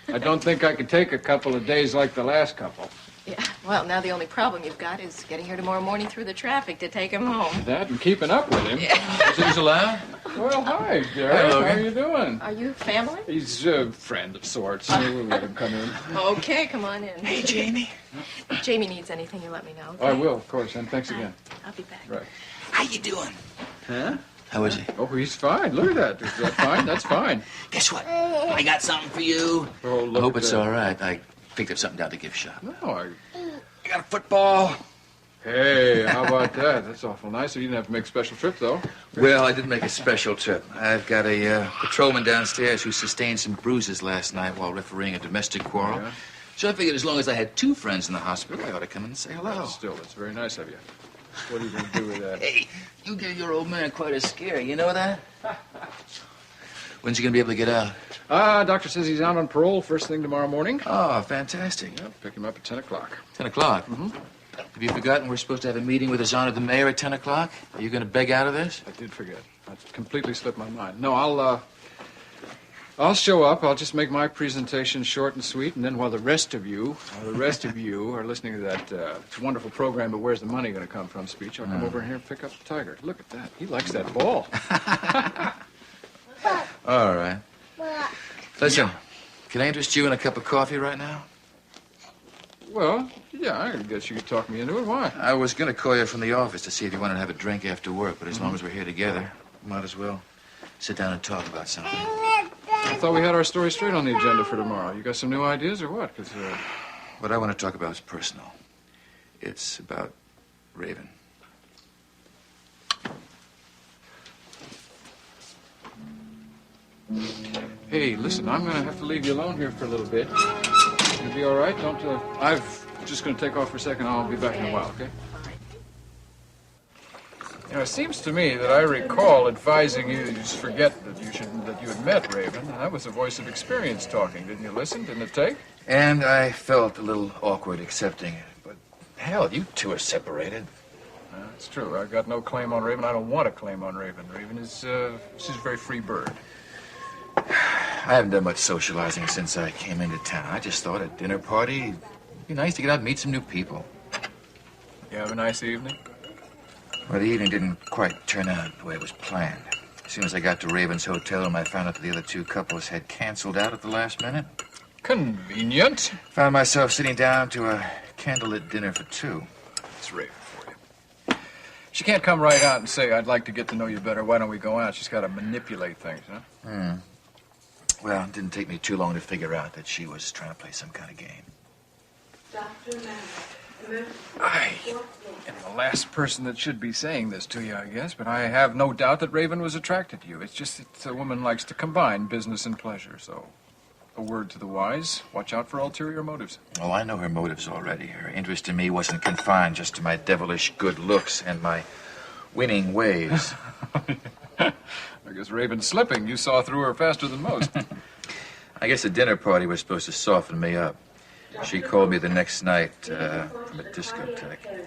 I don't think I could take a couple of days like the last couple. Yeah, well, now the only problem you've got is getting here tomorrow morning through the traffic to take him home. That and keeping up with him. Things allowed? Well, hi, Derek. Hi, How Logan. are you doing? Are you family? He's a friend of sorts. We'll let him come in. Okay, come on in. Hey, Jamie. If Jamie needs anything, you let me know. Okay? I will, of course, and thanks again. I'll be back. Right. How you doing? Huh? How is he? Oh, he's fine. Look at that. Is that fine? That's fine. Guess what? I got something for you. Oh, look I hope at it's that. all right. I picked up something down at the gift shop. No, I got a football. Hey, how about that? That's awful nice. You didn't have to make a special trip, though. Well, I did make a special trip. I've got a patrolman downstairs who sustained some bruises last night while refereeing a domestic quarrel. Yeah. So I figured as long as I had two friends in the hospital, I ought to come in and say hello. Still, that's very nice of you. What are you going to do with that? Hey, you give your old man quite a scare. You know that? When's he going to be able to get out? Doctor says he's out on parole first thing tomorrow morning. Oh, fantastic. Yep, pick him up at 10 o'clock. 10 o'clock? Mm-hmm. Have you forgotten we're supposed to have a meeting with His Honor the Mayor at 10 o'clock? Are you going to beg out of this? I did forget. That completely slipped my mind. No, I'll show up. I'll just make my presentation short and sweet, and then while the rest of you are listening to that wonderful program, but where's the money going to come from speech, I'll come over here and pick up the Tiger. Look at that. He likes that ball. All right. Listen, can I interest you in a cup of coffee right now? Well, yeah, I guess you could talk me into it. Why? I was going to call you from the office to see if you wanted to have a drink after work, but as long as we're here together, might as well sit down and talk about something. I thought we had our story straight on the agenda for tomorrow. You got some new ideas or what? 'Cause, What I want to talk about is personal. It's about Raven. Hey, listen, I'm going to have to leave you alone here for a little bit. You'll be all right? Don't, I'm just going to take off for a second. I'll be back in a while, okay? You know, it seems to me that I recall advising you to just forget that you had met Raven. And that was the voice of experience talking. Didn't you listen? Didn't it take? And I felt a little awkward accepting it. But hell, you two are separated. It's true. I got no claim on Raven. I don't want a claim on Raven. Raven is, she's a very free bird. I haven't done much socializing since I came into town. I just thought a dinner party, it'd be nice to get out and meet some new people. You have a nice evening? Well, the evening didn't quite turn out the way it was planned. As soon as I got to Raven's hotel room, I found out that the other two couples had canceled out at the last minute. Convenient. Found myself sitting down to a candlelit dinner for two. It's Raven for you. She can't come right out and say, I'd like to get to know you better. Why don't we go out? She's got to manipulate things, huh? Well, it didn't take me too long to figure out that she was trying to play some kind of game. I am the last person that should be saying this to you, I guess, but I have no doubt that Raven was attracted to you. It's just that a woman likes to combine business and pleasure, so a word to the wise, watch out for ulterior motives. Oh, I know her motives already. Her interest in me wasn't confined just to my devilish good looks and my winning ways. I guess Raven's slipping. You saw through her faster than most. I guess the dinner party was supposed to soften me up. She called me the next night from a discotheque.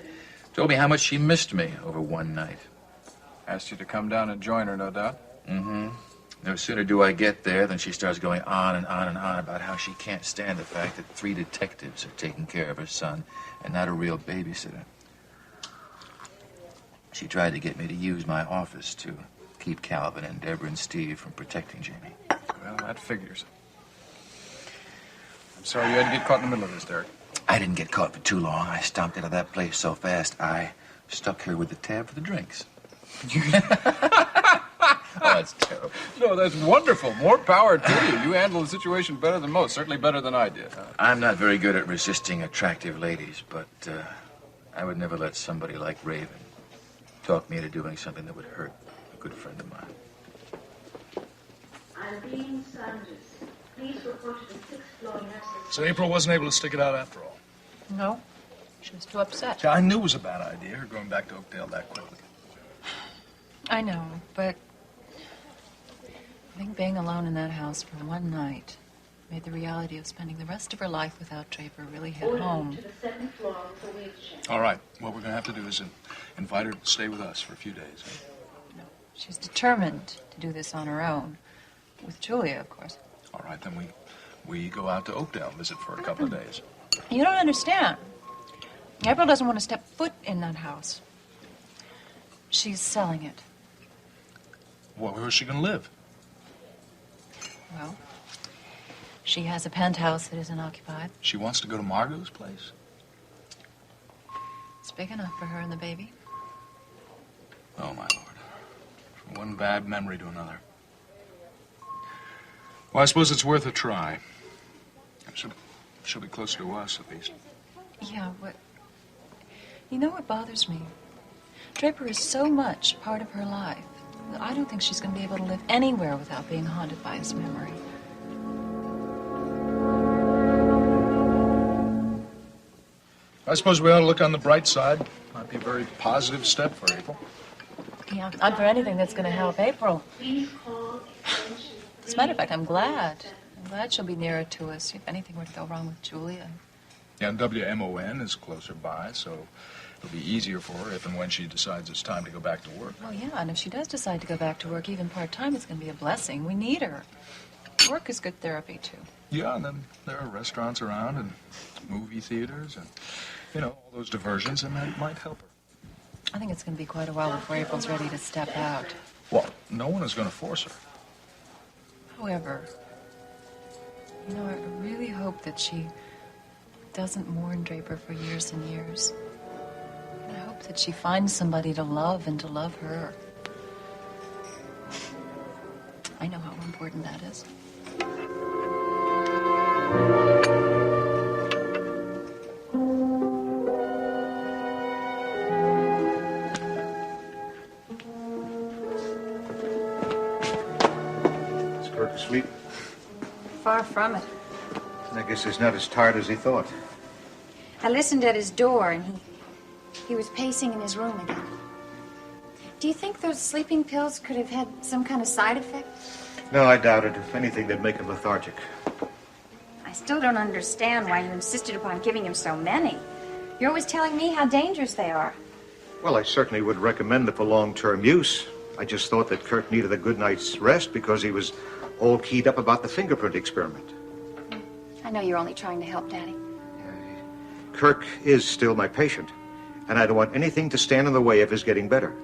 Told me how much she missed me over one night. Asked you to come down and join her, no doubt. Mm-hmm. No sooner do I get there than she starts going on and on and on about how she can't stand the fact that 3 detectives are taking care of her son and not a real babysitter. She tried to get me to use my office to keep Calvin and Deborah and Steve from protecting Jamie. Well, that figures. Sorry you had to get caught in the middle of this, Derek. I didn't get caught for too long. I stomped out of that place so fast, I stuck here with the tab for the drinks. Oh, that's terrible. No, that's wonderful. More power to you. You handle the situation better than most. Certainly better than I did. I'm not very good at resisting attractive ladies, but I would never let somebody like Raven talk me into doing something that would hurt a good friend of mine. Aldine Sanders, please report to the 6th floor nurses. So April wasn't able to stick it out after all. No, she was too upset. See, I knew it was a bad idea, her going back to Oakdale that quickly. I know, but I think being alone in that house for one night made the reality of spending the rest of her life without Draper really hit home. To the 7th floor with a wheelchair. All right, what we're going to have to do is invite her to stay with us for a few days. She's determined to do this on her own. With Julia, of course. All right, then we go out to Oakdale, visit for a couple of days. You don't understand. April doesn't want to step foot in that house. She's selling it. Well, where is she going to live? Well, she has a penthouse that isn't occupied. She wants to go to Margot's place? It's big enough for her and the baby. Oh, my Lord. From one bad memory to another. Well, I suppose it's worth a try. She'll be closer to us, at least. Yeah, you know what bothers me? Draper is so much part of her life that I don't think she's going to be able to live anywhere without being haunted by his memory. I suppose we ought to look on the bright side. Might be a very positive step for April. Yeah, not for anything that's going to help April. Please call As a matter of fact, I'm glad. I'm glad she'll be nearer to us if anything were to go wrong with Julia. Yeah, and WMON is closer by, so it'll be easier for her if and when she decides it's time to go back to work. Well, yeah, and if she does decide to go back to work, even part-time, it's going to be a blessing. We need her. Work is good therapy, too. Yeah, and then there are restaurants around and movie theaters and, all those diversions, and that might help her. I think it's going to be quite a while before April's ready to step out. Well, no one is going to force her. However, I really hope that she doesn't mourn Draper for years and years. And I hope that she finds somebody to love and to love her. I know how important that is. Is Kirk asleep? Far from it. I guess he's not as tired as he thought. I listened at his door, and he was pacing in his room again. Do you think those sleeping pills could have had some kind of side effect? No, I doubt it. If anything, they'd make him lethargic. I still don't understand why you insisted upon giving him so many. You're always telling me how dangerous they are. Well, I certainly would recommend them for long-term use. I just thought that Kirk needed a good night's rest because he was all keyed up about the fingerprint experiment. I know you're only trying to help, Daddy. Kirk is still my patient, and I don't want anything to stand in the way of his getting better.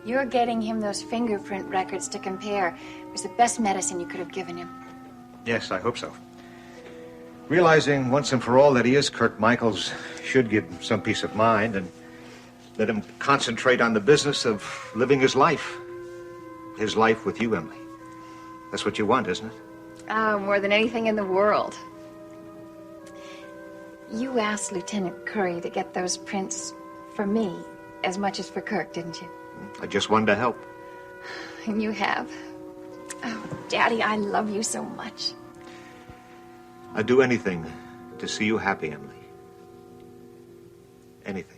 You're getting him those fingerprint records to compare. It was the best medicine you could have given him. Yes, I hope so. Realizing once and for all that he is Kirk Michaels should give him some peace of mind and let him concentrate on the business of living his life. His life with you, Emily. That's what you want, isn't it? Oh, more than anything in the world. You asked Lieutenant Curry to get those prints for me as much as for Kirk, didn't you? I just wanted to help. And you have. Oh, Daddy, I love you so much. I'd do anything to see you happy, Emily. Anything.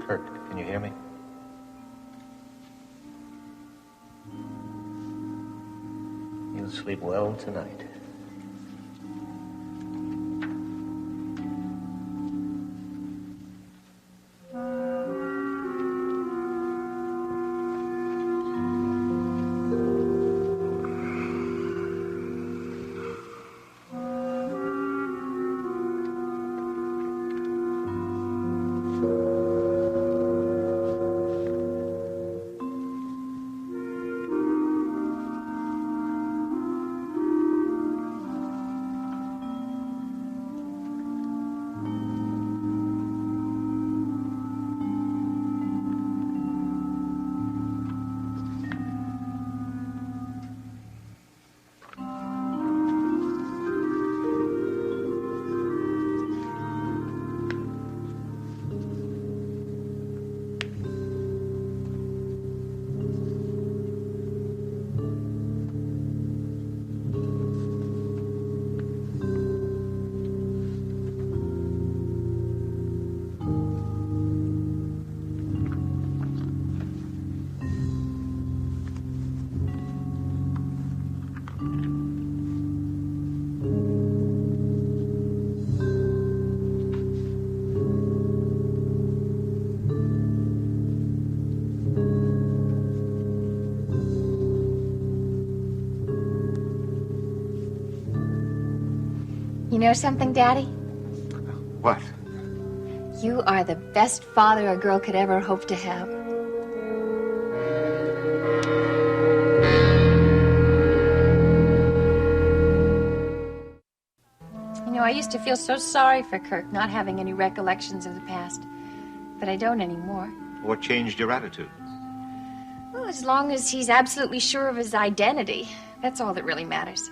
Kirk, can you hear me? You'll sleep well tonight. You know something, Daddy? What? You are the best father a girl could ever hope to have. You know, I used to feel so sorry for Kirk not having any recollections of the past. But I don't anymore. What changed your attitude? Well, as long as he's absolutely sure of his identity, that's all that really matters.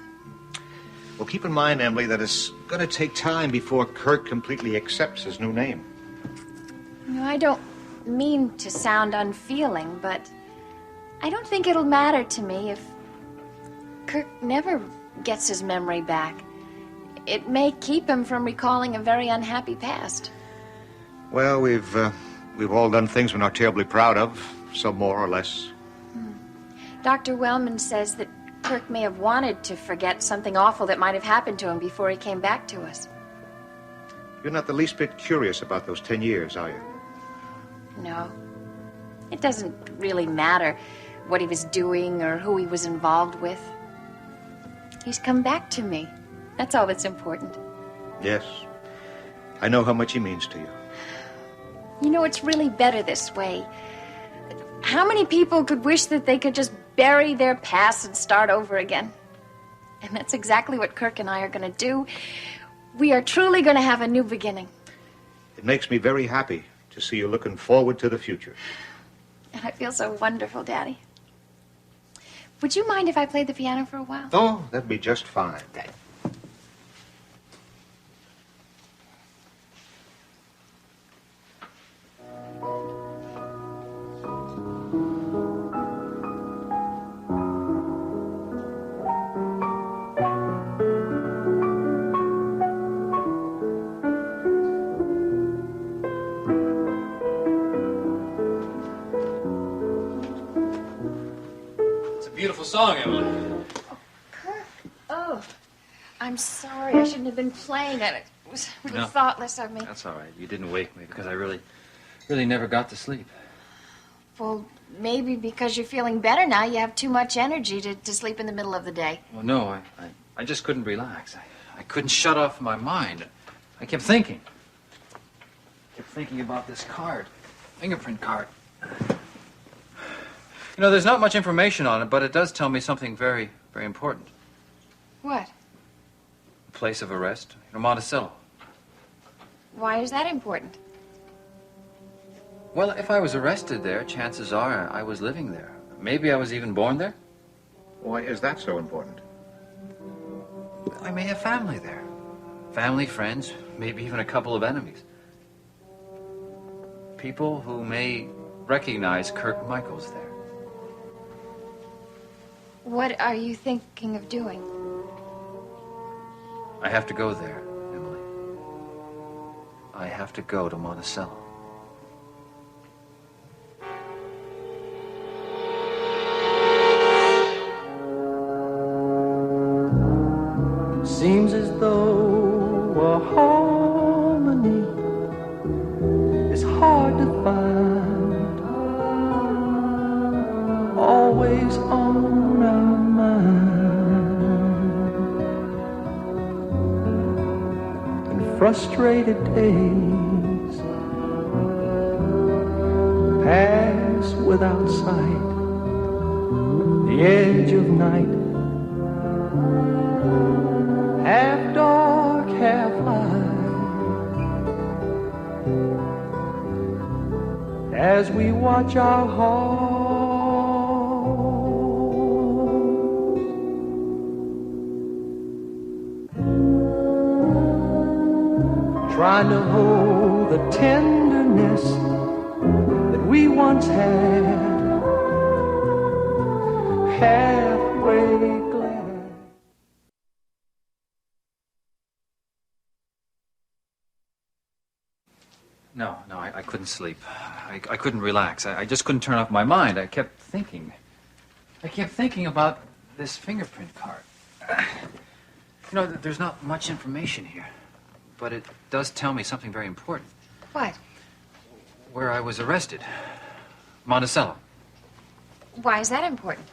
Well, keep in mind, Emily, that it's going to take time before Kirk completely accepts his new name. You know, I don't mean to sound unfeeling, but I don't think it'll matter to me if Kirk never gets his memory back. It may keep him from recalling a very unhappy past. Well, we've all done things we're not terribly proud of, some more or less. Dr. Wellman says that Kirk may have wanted to forget something awful that might have happened to him before he came back to us. You're not the least bit curious about those 10 years, are you? No. It doesn't really matter what he was doing or who he was involved with. He's come back to me. That's all that's important. Yes. I know how much he means to you. You know, it's really better this way. How many people could wish that they could just bury their past and start over again? And that's exactly what Kirk and I are going to do. We are truly going to have a new beginning. It makes me very happy to see you looking forward to the future. And I feel so wonderful, Daddy. Would you mind if I played the piano for a while? Oh, that'd be just fine. Good. Beautiful song, Emily. Oh, I'm sorry. I shouldn't have been playing it. It was really thoughtless of me. That's all right. You didn't wake me because I really never got to sleep. Well, maybe because you're feeling better now, you have too much energy to sleep in the middle of the day. Well, no, I just couldn't relax. I couldn't shut off my mind. I kept thinking. About this card, fingerprint card. You know, there's not much information on it, but it does tell me something very, very important. What? The place of arrest, Monticello. Why is that important? Well, if I was arrested there, chances are I was living there. Maybe I was even born there. Why is that so important? I may have family there. Family, friends, maybe even a couple of enemies. People who may recognize Kirk Michaels there. What are you thinking of doing? I have to go there, Emily. I have to go to Monticello. Seems as though a harmony is hard to find, always on our mind, and frustrated days pass without sight, the edge of night, half dark, half light, as we watch our hearts trying to hold the tenderness that we once had, halfway glad. No, I couldn't sleep. I couldn't relax. I just couldn't turn off my mind. I kept thinking. I kept thinking about this fingerprint card. You know, there's not much information here, but it does tell me something very important. What? Where I was arrested. Monticello. Why is that important?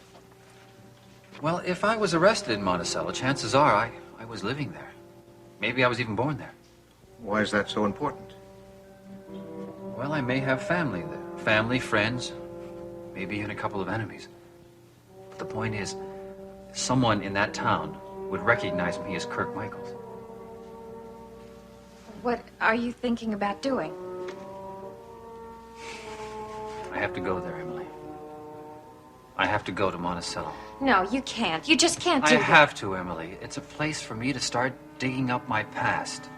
Well, if I was arrested in Monticello, chances are I was living there. Maybe I was even born there. Why is that so important? Well, I may have family there. Family, friends, maybe even a couple of enemies. But the point is, someone in that town would recognize me as Kirk Michaels. What are you thinking about doing? I have to go there, Emily. I have to go to Monticello. No, you can't. You just can't I do that. have to, Emily. It's a place for me to start digging up my past.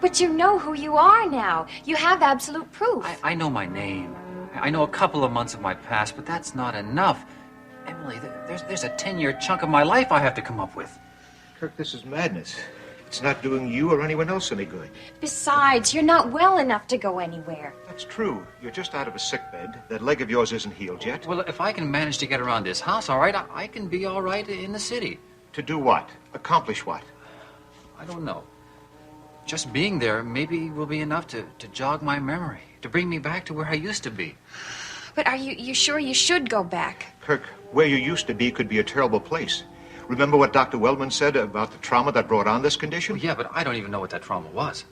But you know who you are now. You have absolute proof. I know my name. I know a couple of months of my past, but that's not enough. Emily, there's a 10-year chunk of my life I have to come up with. Kirk, this is madness. It's not doing you or anyone else any good. Besides, you're not well enough to go anywhere. That's true. You're just out of a sickbed. That leg of yours isn't healed yet. Well, if I can manage to get around this house, all right, I can be all right in the city. To do what? Accomplish what? I don't know. Just being there maybe will be enough to jog my memory, to bring me back to where I used to be. But are you sure you should go back? Kirk, where you used to be could be a terrible place. Remember what Dr. Wellman said about the trauma that brought on this condition? Well, yeah, but I don't even know what that trauma was.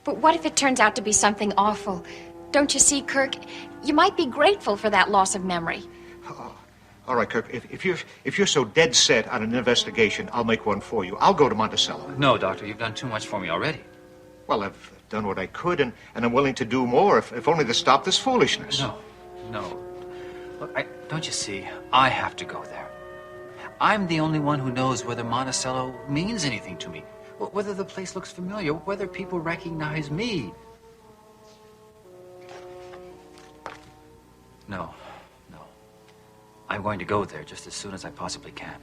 But what if it turns out to be something awful? Don't you see, Kirk? You might be grateful for that loss of memory. All right, Kirk, if you're so dead set on an investigation, I'll make one for you. I'll go to Monticello. No, Doctor, you've done too much for me already. Well, I've done what I could, and I'm willing to do more, if only to stop this foolishness. No. Look, don't you see? I have to go there. I'm the only one who knows whether Monticello means anything to me, whether the place looks familiar, whether people recognize me. No. I'm going to go there just as soon as I possibly can.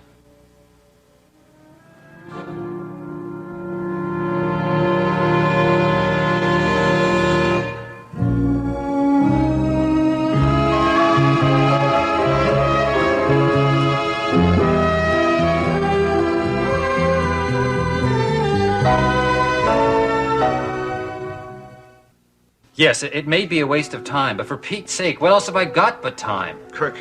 Yes, it may be a waste of time, but for Pete's sake, what else have I got but time? Kirk,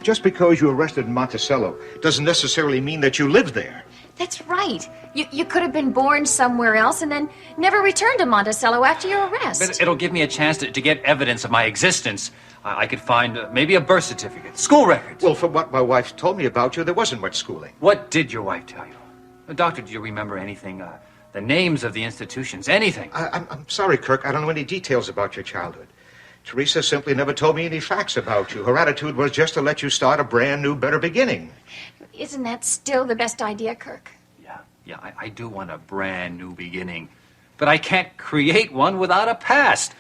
just because you were arrested in Monticello doesn't necessarily mean that you lived there. That's right. You could have been born somewhere else and then never returned to Monticello after your arrest. But it'll give me a chance to get evidence of my existence. I could find maybe a birth certificate, school records. Well, from what my wife told me about you, there wasn't much schooling. What did your wife tell you? Doctor, do you remember anything? The names of the institutions, anything? I'm sorry, Kirk. I don't know any details about your childhood. Teresa simply never told me any facts about you. Her attitude was just to let you start a brand new, better beginning. Isn't that still the best idea, Kirk? Yeah, I do want a brand new beginning. But I can't create one without a past.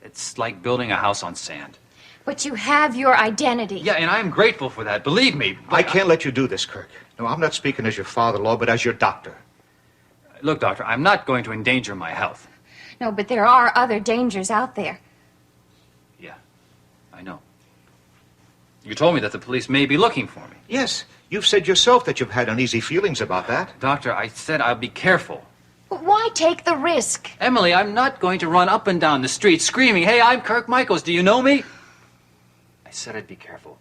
It's like building a house on sand. But you have your identity. Yeah, and I'm grateful for that, believe me. I can't let you do this, Kirk. No, I'm not speaking as your father-in-law, but as your doctor. Look, Doctor, I'm not going to endanger my health. No, but there are other dangers out there. Yeah, I know. You told me that the police may be looking for me. Yes, you've said yourself that you've had uneasy feelings about that. Doctor, I said I'll be careful. But why take the risk? Emily, I'm not going to run up and down the street screaming, "Hey, I'm Kirk Michaels, do you know me?" I said I'd be careful.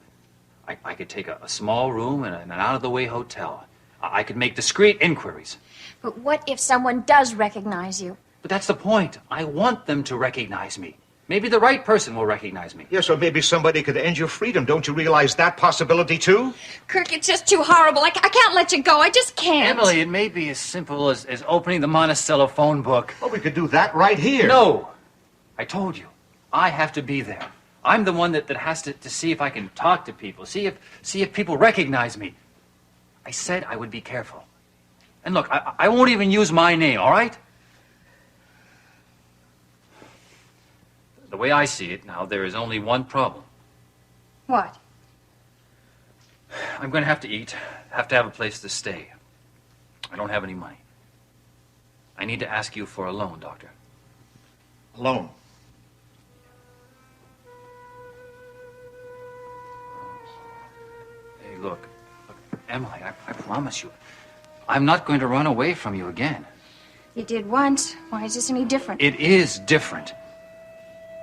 I could take a small room in an out-of-the-way hotel. I could make discreet inquiries. But what if someone does recognize you? But that's the point. I want them to recognize me. Maybe the right person will recognize me. Yes, or maybe somebody could end your freedom. Don't you realize that possibility, too? Kirk, it's just too horrible. I can't let you go. I just can't. Emily, it may be as simple as opening the Monticello phone book. Well, we could do that right here. No. I told you. I have to be there. I'm the one that has to see if I can talk to people, see if people recognize me. I said I would be careful. And look, I won't even use my name, all right? The way I see it now, there is only one problem. What? I'm going to have to eat, have to have a place to stay. I don't have any money. I need to ask you for a loan, Doctor. A loan? Hey, look, Emily, I promise you, I'm not going to run away from you again. You did once. Why is this any different? It is different.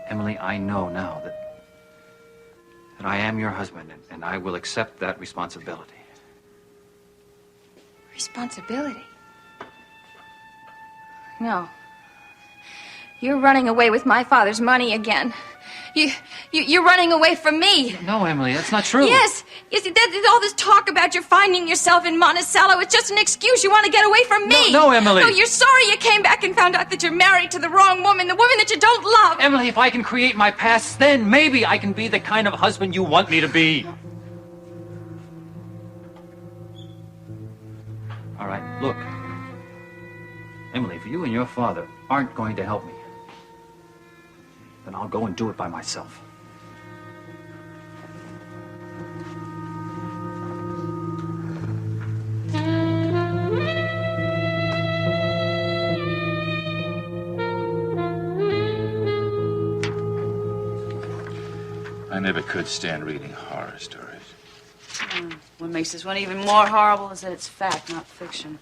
Emily, I know now that I am your husband, and I will accept that responsibility. Responsibility? No. You're running away with my father's money again. You're running away from me. No, Emily, that's not true. Yes. You see, all this talk about you finding yourself in Monticello, it's just an excuse. You want to get away from me. No, Emily. No, you're sorry you came back and found out that you're married to the wrong woman, the woman that you don't love. Emily, if I can create my past, then maybe I can be the kind of husband you want me to be. All right, look. Emily, if you and your father aren't going to help me, then I'll go and do it by myself. I never could stand reading horror stories. What makes this one even more horrible is that it's fact, not fiction.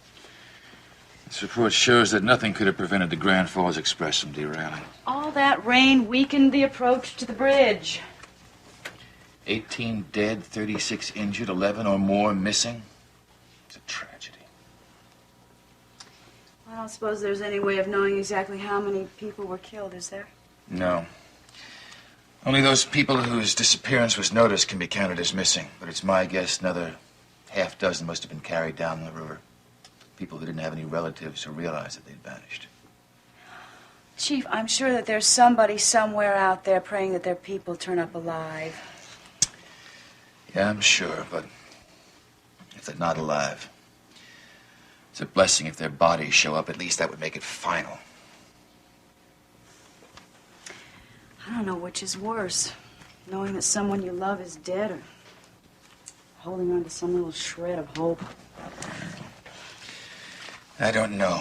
This report shows that nothing could have prevented the Grand Falls Express from derailing. All that rain weakened the approach to the bridge. 18 dead, 36 injured, 11 or more missing. It's a tragedy. I don't suppose there's any way of knowing exactly how many people were killed, is there? No. Only those people whose disappearance was noticed can be counted as missing. But it's my guess another half dozen must have been carried down the river. People who didn't have any relatives who realized that they'd vanished. Chief, I'm sure that there's somebody somewhere out there praying that their people turn up alive. Yeah, I'm sure, but if they're not alive, it's a blessing if their bodies show up. At least that would make it final. I don't know which is worse, knowing that someone you love is dead or holding on to some little shred of hope. I don't know.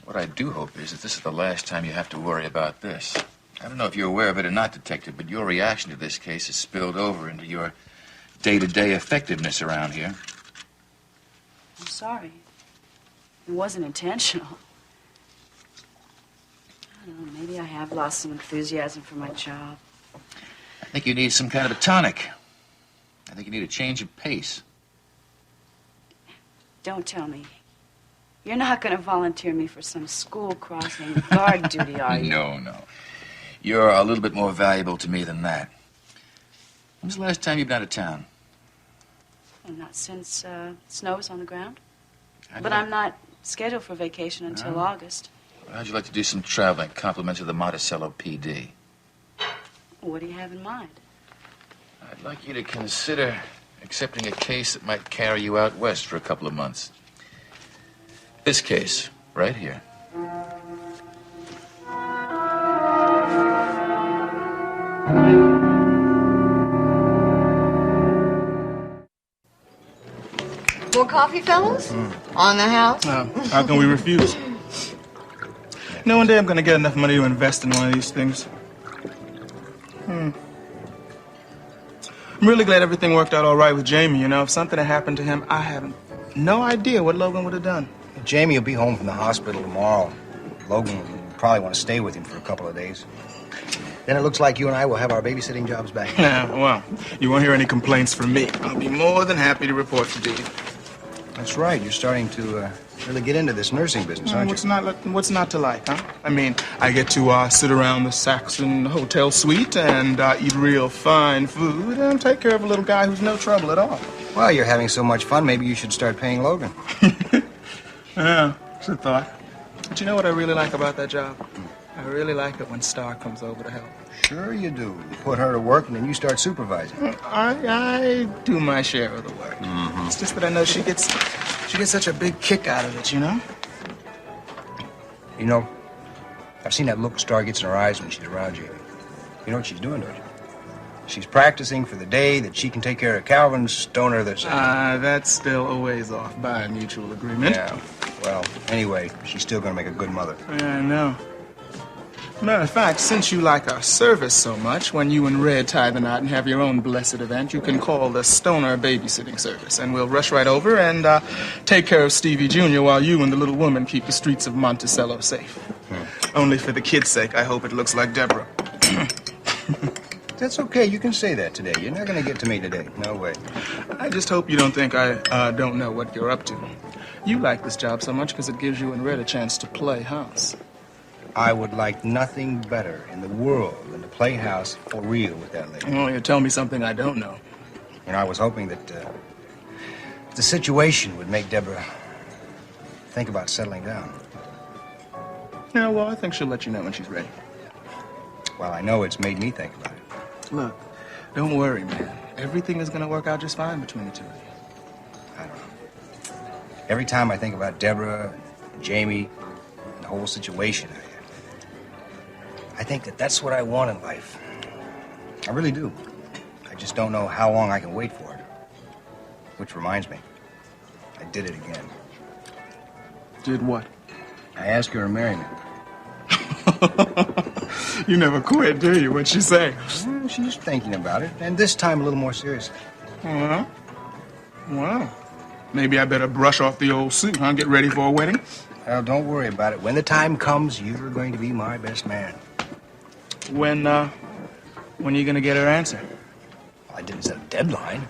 What I do hope is that this is the last time you have to worry about this. I don't know if you're aware of it or not, Detective, but your reaction to this case has spilled over into your day-to-day effectiveness around here. I'm sorry. It wasn't intentional. I don't know, maybe I have lost some enthusiasm for my job. I think you need some kind of a tonic. I think you need a change of pace. Don't tell me. You're not going to volunteer me for some school crossing guard duty, are you? No. You're a little bit more valuable to me than that. When's the last time you've been out of town? Well, not since snow was on the ground. But I'm not scheduled for vacation until August. How'd you like to do some traveling, compliments of the Monticello PD? What do you have in mind? I'd like you to consider accepting a case that might carry you out west for a couple of months. This case, right here. More coffee, fellas? On the house? How can we refuse? No, one day I'm going to get enough money to invest in one of these things. I'm really glad everything worked out all right with Jamie. You know, if something had happened to him, I have no idea what Logan would have done. Jamie will be home from the hospital tomorrow. Logan will probably want to stay with him for a couple of days. Then it looks like you and I will have our babysitting jobs back. Yeah, well, you won't hear any complaints from me. I'll be more than happy to report for duty. That's right. You're starting to really get into this nursing business, aren't you? What's not to like, huh? I mean, I get to sit around the Saxon Hotel suite and eat real fine food and take care of a little guy who's no trouble at all. Well, you're having so much fun, maybe you should start paying Logan. Yeah, it's a thought. But you know what I really like about that job? I really like it when Star comes over to help. Sure you do. You put her to work and then you start supervising. I do my share of the work. Mm-hmm. It's just that I know she gets such a big kick out of it, you know? You know, I've seen that look Star gets in her eyes when she's around you. You know what she's doing, don't you? She's practicing for the day that she can take care of Calvin Stoner this. That's still a ways off by a mutual agreement. Yeah. Well, anyway, she's still going to make a good mother. Yeah, I know. Matter of fact, since you like our service so much, when you and Red tie the knot and have your own blessed event, you can call the Stoner babysitting service, and we'll rush right over and take care of Stevie Jr. while you and the little woman keep the streets of Monticello safe. Only for the kid's sake, I hope it looks like Deborah. That's okay. You can say that today. You're not going to get to me today. No way. I just hope you don't think I don't know what you're up to. You like this job so much because it gives you and Red a chance to play house. I would like nothing better in the world than to play house for real with that lady. Oh, you're telling me something I don't know. You know, I was hoping that the situation would make Deborah think about settling down. Yeah, well, I think she'll let you know when she's ready. Well, I know it's made me think about it. Look, don't worry, man. Everything is going to work out just fine between the two of you. I don't know. Every time I think about Deborah, and Jamie, and the whole situation, I think that that's what I want in life. I really do. I just don't know how long I can wait for it. Which reminds me, I did it again. Did what? I asked her to marry me. You never quit, do you? What'd she say? She's thinking about it, and this time a little more seriously. Well, maybe I better brush off the old suit, huh? Get ready for a wedding? Well, don't worry about it. When the time comes, you're going to be my best man. When are you gonna get her answer? Well, I didn't set a deadline,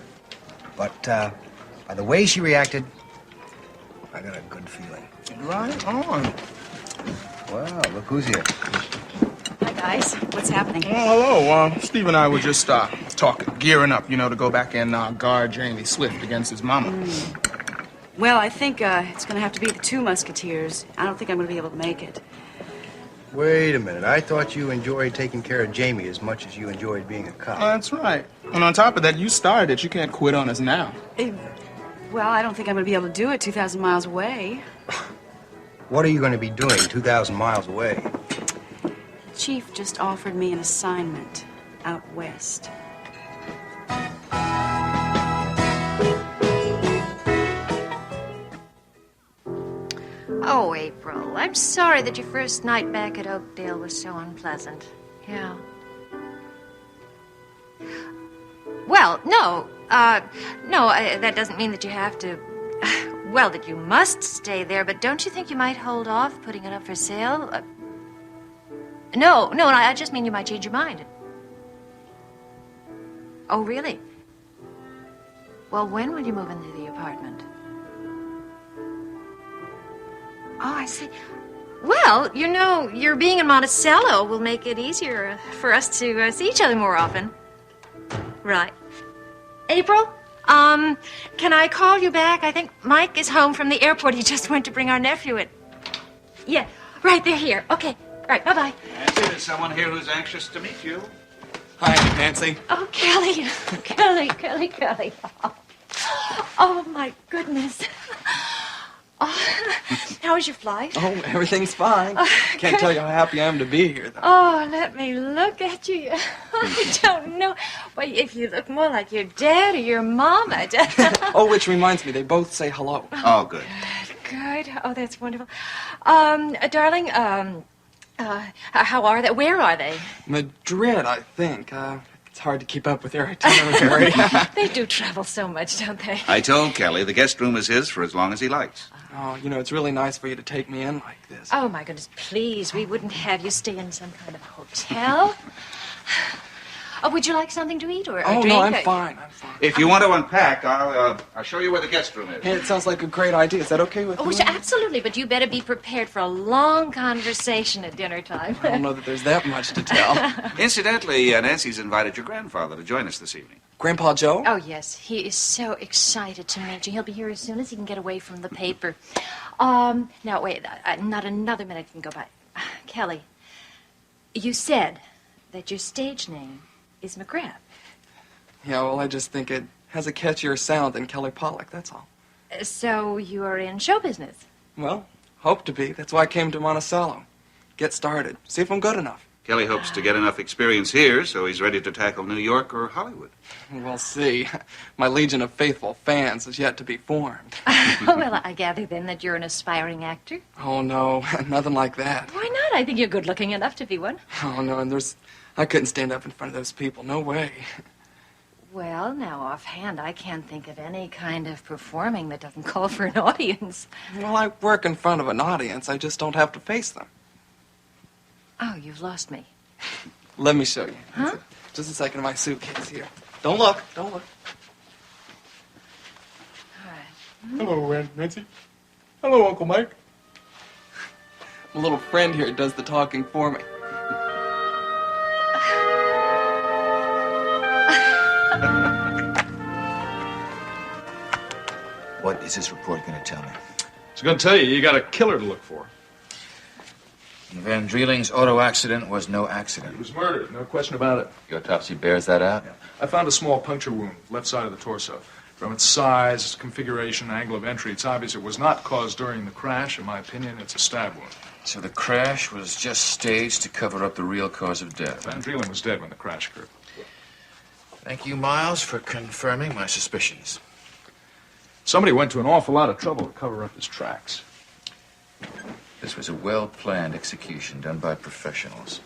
but by the way she reacted, I got a good feeling. Right on. Well, look who's here. Hi, guys. What's happening? Oh, hello. Steve and I were just talking, gearing up, to go back and guard Jamie Swift against his mama. Well, I think it's going to have to be the two Musketeers. I don't think I'm going to be able to make it. Wait a minute. I thought you enjoyed taking care of Jamie as much as you enjoyed being a cop. That's right. And on top of that, you started it. You can't quit on us now. Well, I don't think I'm going to be able to do it 2,000 miles away. What are you going to be doing 2,000 miles away? Chief just offered me an assignment out west. Oh, April, I'm sorry that your first night back at Oakdale was so unpleasant. Yeah. Well, no, that doesn't mean that you have to, well, that you must stay there, but don't you think you might hold off putting it up for sale? No, I just mean you might change your mind. Oh, really? Well, when will you move into the apartment? Oh, I see. Well, your being in Monticello will make it easier for us to see each other more often. Right. April, can I call you back? I think Mike is home from the airport. He just went to bring our nephew in. Yeah, right, they're here. Okay, right, bye-bye. Nancy, there's someone here who's anxious to meet you. Hi, Nancy. Oh, Kelly. Kelly. Oh, my goodness. Oh, how was your flight? Oh, everything's fine. Can't tell you how happy I am to be here, though. Oh, let me look at you. I don't know. Well, if you look more like your dad or your mama. Oh, which reminds me, they both say hello. Oh, good. Good. Oh, that's wonderful. Darling, how are they? Where are they? Madrid, I think. It's hard to keep up with their itinerary. They do travel so much, don't they? I told Kelly the guest room is his for as long as he likes. Oh, it's really nice for you to take me in like this. Oh, my goodness, please. We wouldn't have you stay in some kind of hotel. Oh, would you like something to eat or a drink? No, I'm fine. If you want to unpack, I'll show you where the guest room is. Hey, it sounds like a great idea. Is that okay with you? Absolutely, but you better be prepared for a long conversation at dinner time. I don't know that there's that much to tell. Incidentally, Nancy's invited your grandfather to join us this evening. Grandpa Joe? Oh, yes. He is so excited to meet you. He'll be here as soon as he can get away from the paper. Now, wait, not another minute can go by. Kelly, you said that your stage name is McGrath. Yeah, well, I just think it has a catchier sound than Kelly Pollock, that's all. So you are in show business? Well, hope to be. That's why I came to Monticello. Get started. See if I'm good enough. Kelly hopes to get enough experience here so he's ready to tackle New York or Hollywood. We'll see. My legion of faithful fans is yet to be formed. Well, I gather then that you're an aspiring actor? Oh, no, nothing like that. Why not? I think you're good looking enough to be one. Oh, no, and I couldn't stand up in front of those people. No way. Well, now, offhand, I can't think of any kind of performing that doesn't call for an audience. Well, I work in front of an audience. I just don't have to face them. Oh, you've lost me. Let me show you. Huh? Just a second in my suitcase here. Don't look. Hello, Nancy. Hello, Uncle Mike. My little friend here does the talking for me. What is this report going to tell me? It's going to tell you got a killer to look for. Van Drieling's auto accident was no accident. He was murdered, no question about it. The autopsy bears that out? Yeah. I found a small puncture wound, left side of the torso. From its size, configuration, angle of entry, it's obvious it was not caused during the crash. In my opinion, it's a stab wound. So the crash was just staged to cover up the real cause of death. Van Drieling was dead when the crash occurred. Thank you, Miles, for confirming my suspicions. Somebody went to an awful lot of trouble to cover up his tracks. This was a well-planned execution done by professionals.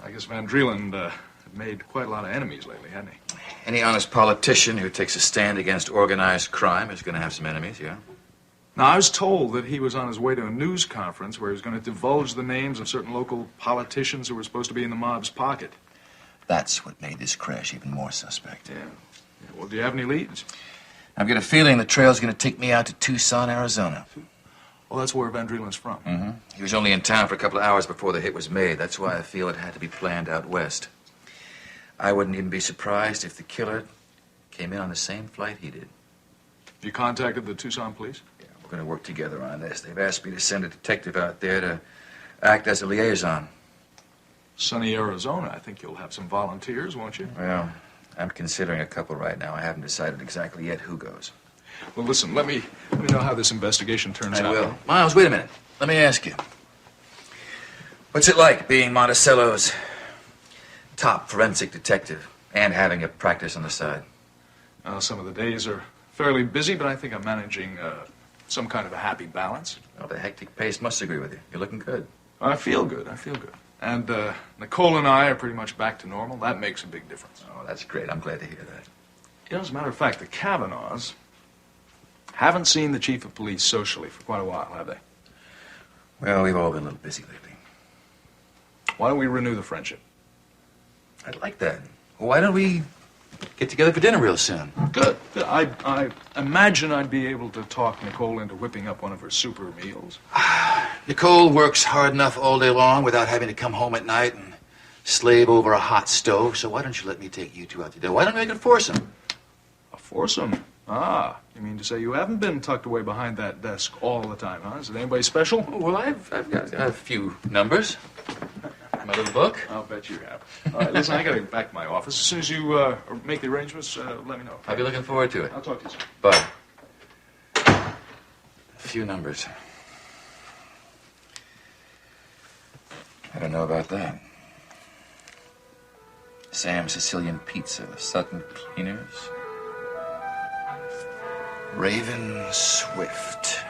I guess Van Drieling had made quite a lot of enemies lately, hadn't he? Any honest politician who takes a stand against organized crime is going to have some enemies, yeah? Now, I was told that he was on his way to a news conference where he was going to divulge the names of certain local politicians who were supposed to be in the mob's pocket. That's what made this crash even more suspect. Yeah. Well, do you have any leads? I've got a feeling the trail's going to take me out to Tucson, Arizona. Well, that's where Van Drieling's from. Mm-hmm. He was only in town for a couple of hours before the hit was made. That's why I feel it had to be planned out west. I wouldn't even be surprised if the killer came in on the same flight he did. You contacted the Tucson police? Yeah, we're going to work together on this. They've asked me to send a detective out there to act as a liaison. Sunny Arizona. I think you'll have some volunteers, won't you? Well, I'm considering a couple right now. I haven't decided exactly yet who goes. Well, listen, let me know how this investigation turns out. I will. Miles, wait a minute. Let me ask you. What's it like being Monticello's top forensic detective and having a practice on the side? Some of the days are fairly busy, but I think I'm managing some kind of a happy balance. Well, the hectic pace must agree with you. You're looking good. I feel good. And Nicole and I are pretty much back to normal. That makes a big difference. Oh, that's great. I'm glad to hear that. You know, as a matter of fact, the Kavanaughs haven't seen the chief of police socially for quite a while, have they? Well, we've all been a little busy lately. Why don't we renew the friendship? I'd like that. Well, why don't we get together for dinner real soon? Good. I imagine I'd be able to talk Nicole into whipping up one of her super meals. Nicole works hard enough all day long without having to come home at night and slave over a hot stove, so why don't you let me take you two out to dinner? Why don't we make it a foursome? A foursome? Ah, you mean to say you haven't been tucked away behind that desk all the time, huh? Is it anybody special? Oh, well, I've got a few numbers. My little book? I'll bet you have. All right, listen, I got to get back to my office. As soon as you make the arrangements, let me know. I'll be looking forward to it. I'll talk to you soon. Bye. A few numbers. I don't know about that. Sam Sicilian Pizza, Sutton Cleaners. Raven Swift.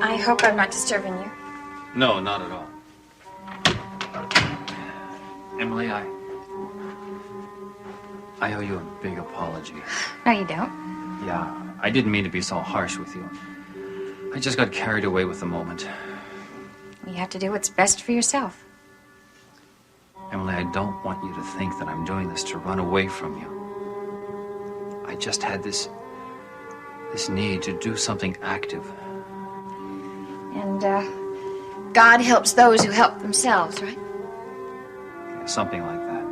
I hope I'm not disturbing you. No, not at all. Emily, I owe you a big apology. No, you don't. Yeah, I didn't mean to be so harsh with you. I just got carried away with the moment. You have to do what's best for yourself. Emily, I don't want you to think that I'm doing this to run away from you. I just had this need to do something active. And, God helps those who help themselves, right? Something like that.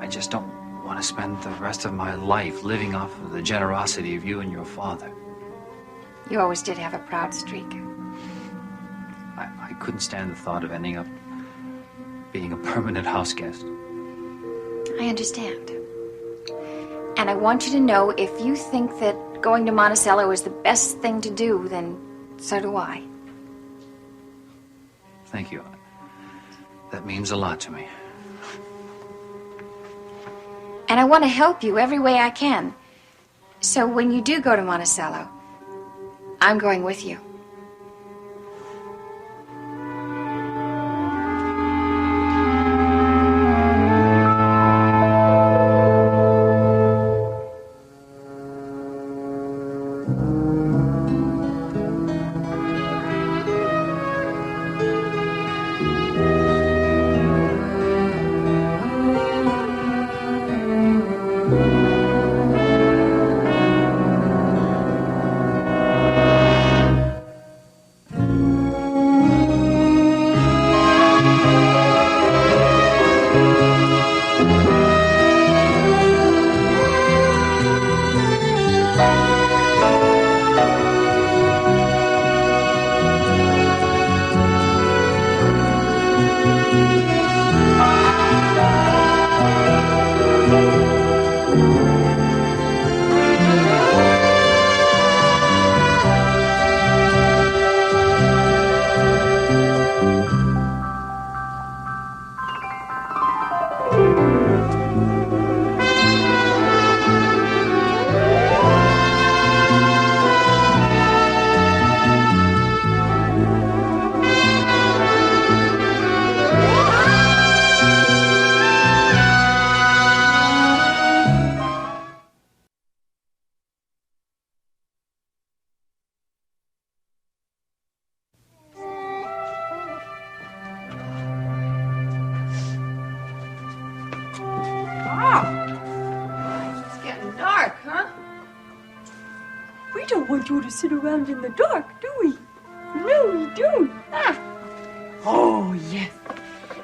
I just don't want to spend the rest of my life living off of the generosity of you and your father. You always did have a proud streak. I couldn't stand the thought of ending up being a permanent house guest. I understand. And I want you to know, if you think that going to Monticello is the best thing to do, then so do I. Thank you. That means a lot to me. And I want to help you every way I can. So when you do go to Monticello, I'm going with you. want you to sit around in the dark, do we? No, we don't. Ah. Oh, yes.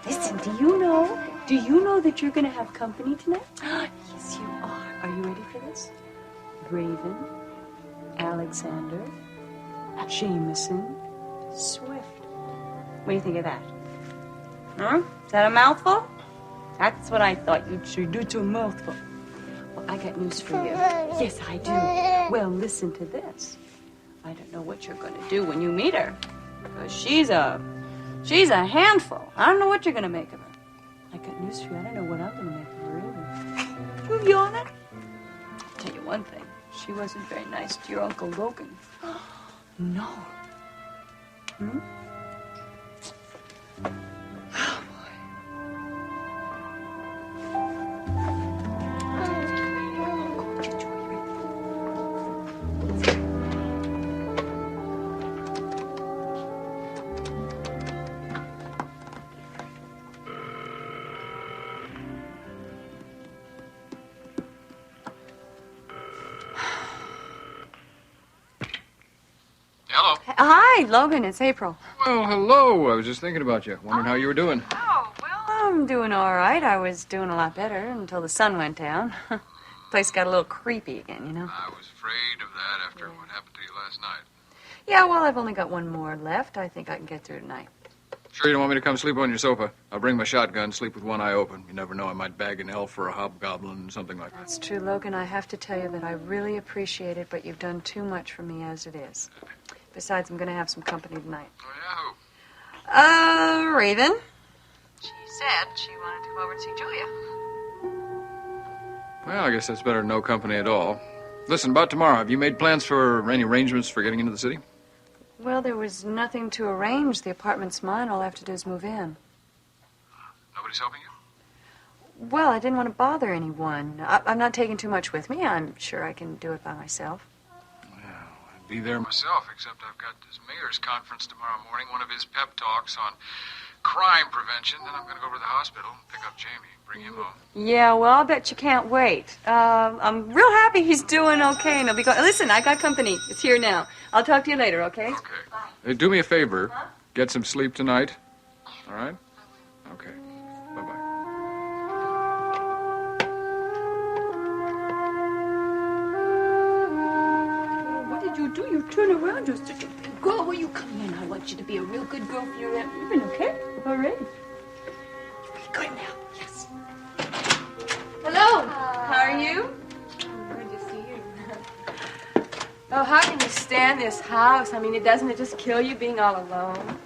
Listen, do you know that you're going to have company tonight? Yes, you are. Are you ready for this? Raven, Alexander, Jameson, Swift. What do you think of that? Huh? Is that a mouthful? That's what I thought you'd say. It's a mouthful. Well, I got news for you. Yes, I do. Well, listen to this. I don't know what you're going to do when you meet her. Because she's a handful. I don't know what you're going to make of her. I got news for you. I don't know what I'm going to make of her either. You yawning? I'll tell you one thing. She wasn't very nice to your Uncle Logan. No. Hmm? Hi, Logan. It's April. Well, hello. I was just thinking about you. Wondering how you were doing. Oh, well, I'm doing all right. I was doing a lot better until the sun went down. Place got a little creepy again, you know. I was afraid of that after what happened to you last night. Yeah, well, I've only got one more left. I think I can get through tonight. Sure you don't want me to come sleep on your sofa? I'll bring my shotgun, sleep with one eye open. You never know, I might bag an elf or a hobgoblin, something like that. That's true, Logan. I have to tell you that I really appreciate it, but you've done too much for me as it is. Besides, I'm going to have some company tonight. Oh, yeah, who? Raven. She said she wanted to come over and see Julia. Well, I guess that's better than no company at all. Listen, about tomorrow, have you made plans for any arrangements for getting into the city? Well, there was nothing to arrange. The apartment's mine. All I have to do is move in. Nobody's helping you? Well, I didn't want to bother anyone. I'm not taking too much with me. I'm sure I can do it by myself. I'd be there myself, except I've got this mayor's conference tomorrow morning, one of his pep talks on crime prevention. Then I'm going to go over to the hospital and pick up Jamie, bring him home. Yeah, well, I'll bet you can't wait. I'm real happy he's doing okay. And he'll be going. Listen, I got company. It's here now. I'll talk to you later, okay? Okay. Hey, do me a favor. Huh? Get some sleep tonight. All right? Okay. Bye-bye. What did you do? You turn around just to go. Will you come in? I want you to be a real good girl for your Aunt Reuben, okay? All right. Good now. Yes. Hello. How are you? Good to see you. Oh, how can you stand this house? I mean, doesn't it just kill you being all alone?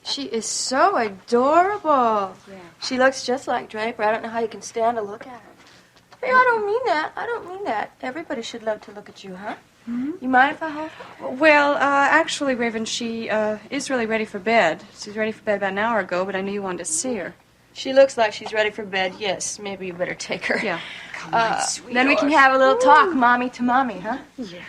She is so adorable. Yeah. She looks just like Draper. I don't know how you can stand to look at her. Hey, I don't mean that. I don't mean that. Everybody should love to look at you, huh? Hmm? You mind if I hold her? Well, actually, Raven, she is really ready for bed. She's ready for bed about an hour ago, but I knew you wanted to see her. She looks like she's ready for bed. Yes, maybe you better take her. Yeah. Come on, then we can have a little talk, mommy to mommy, huh? Yeah.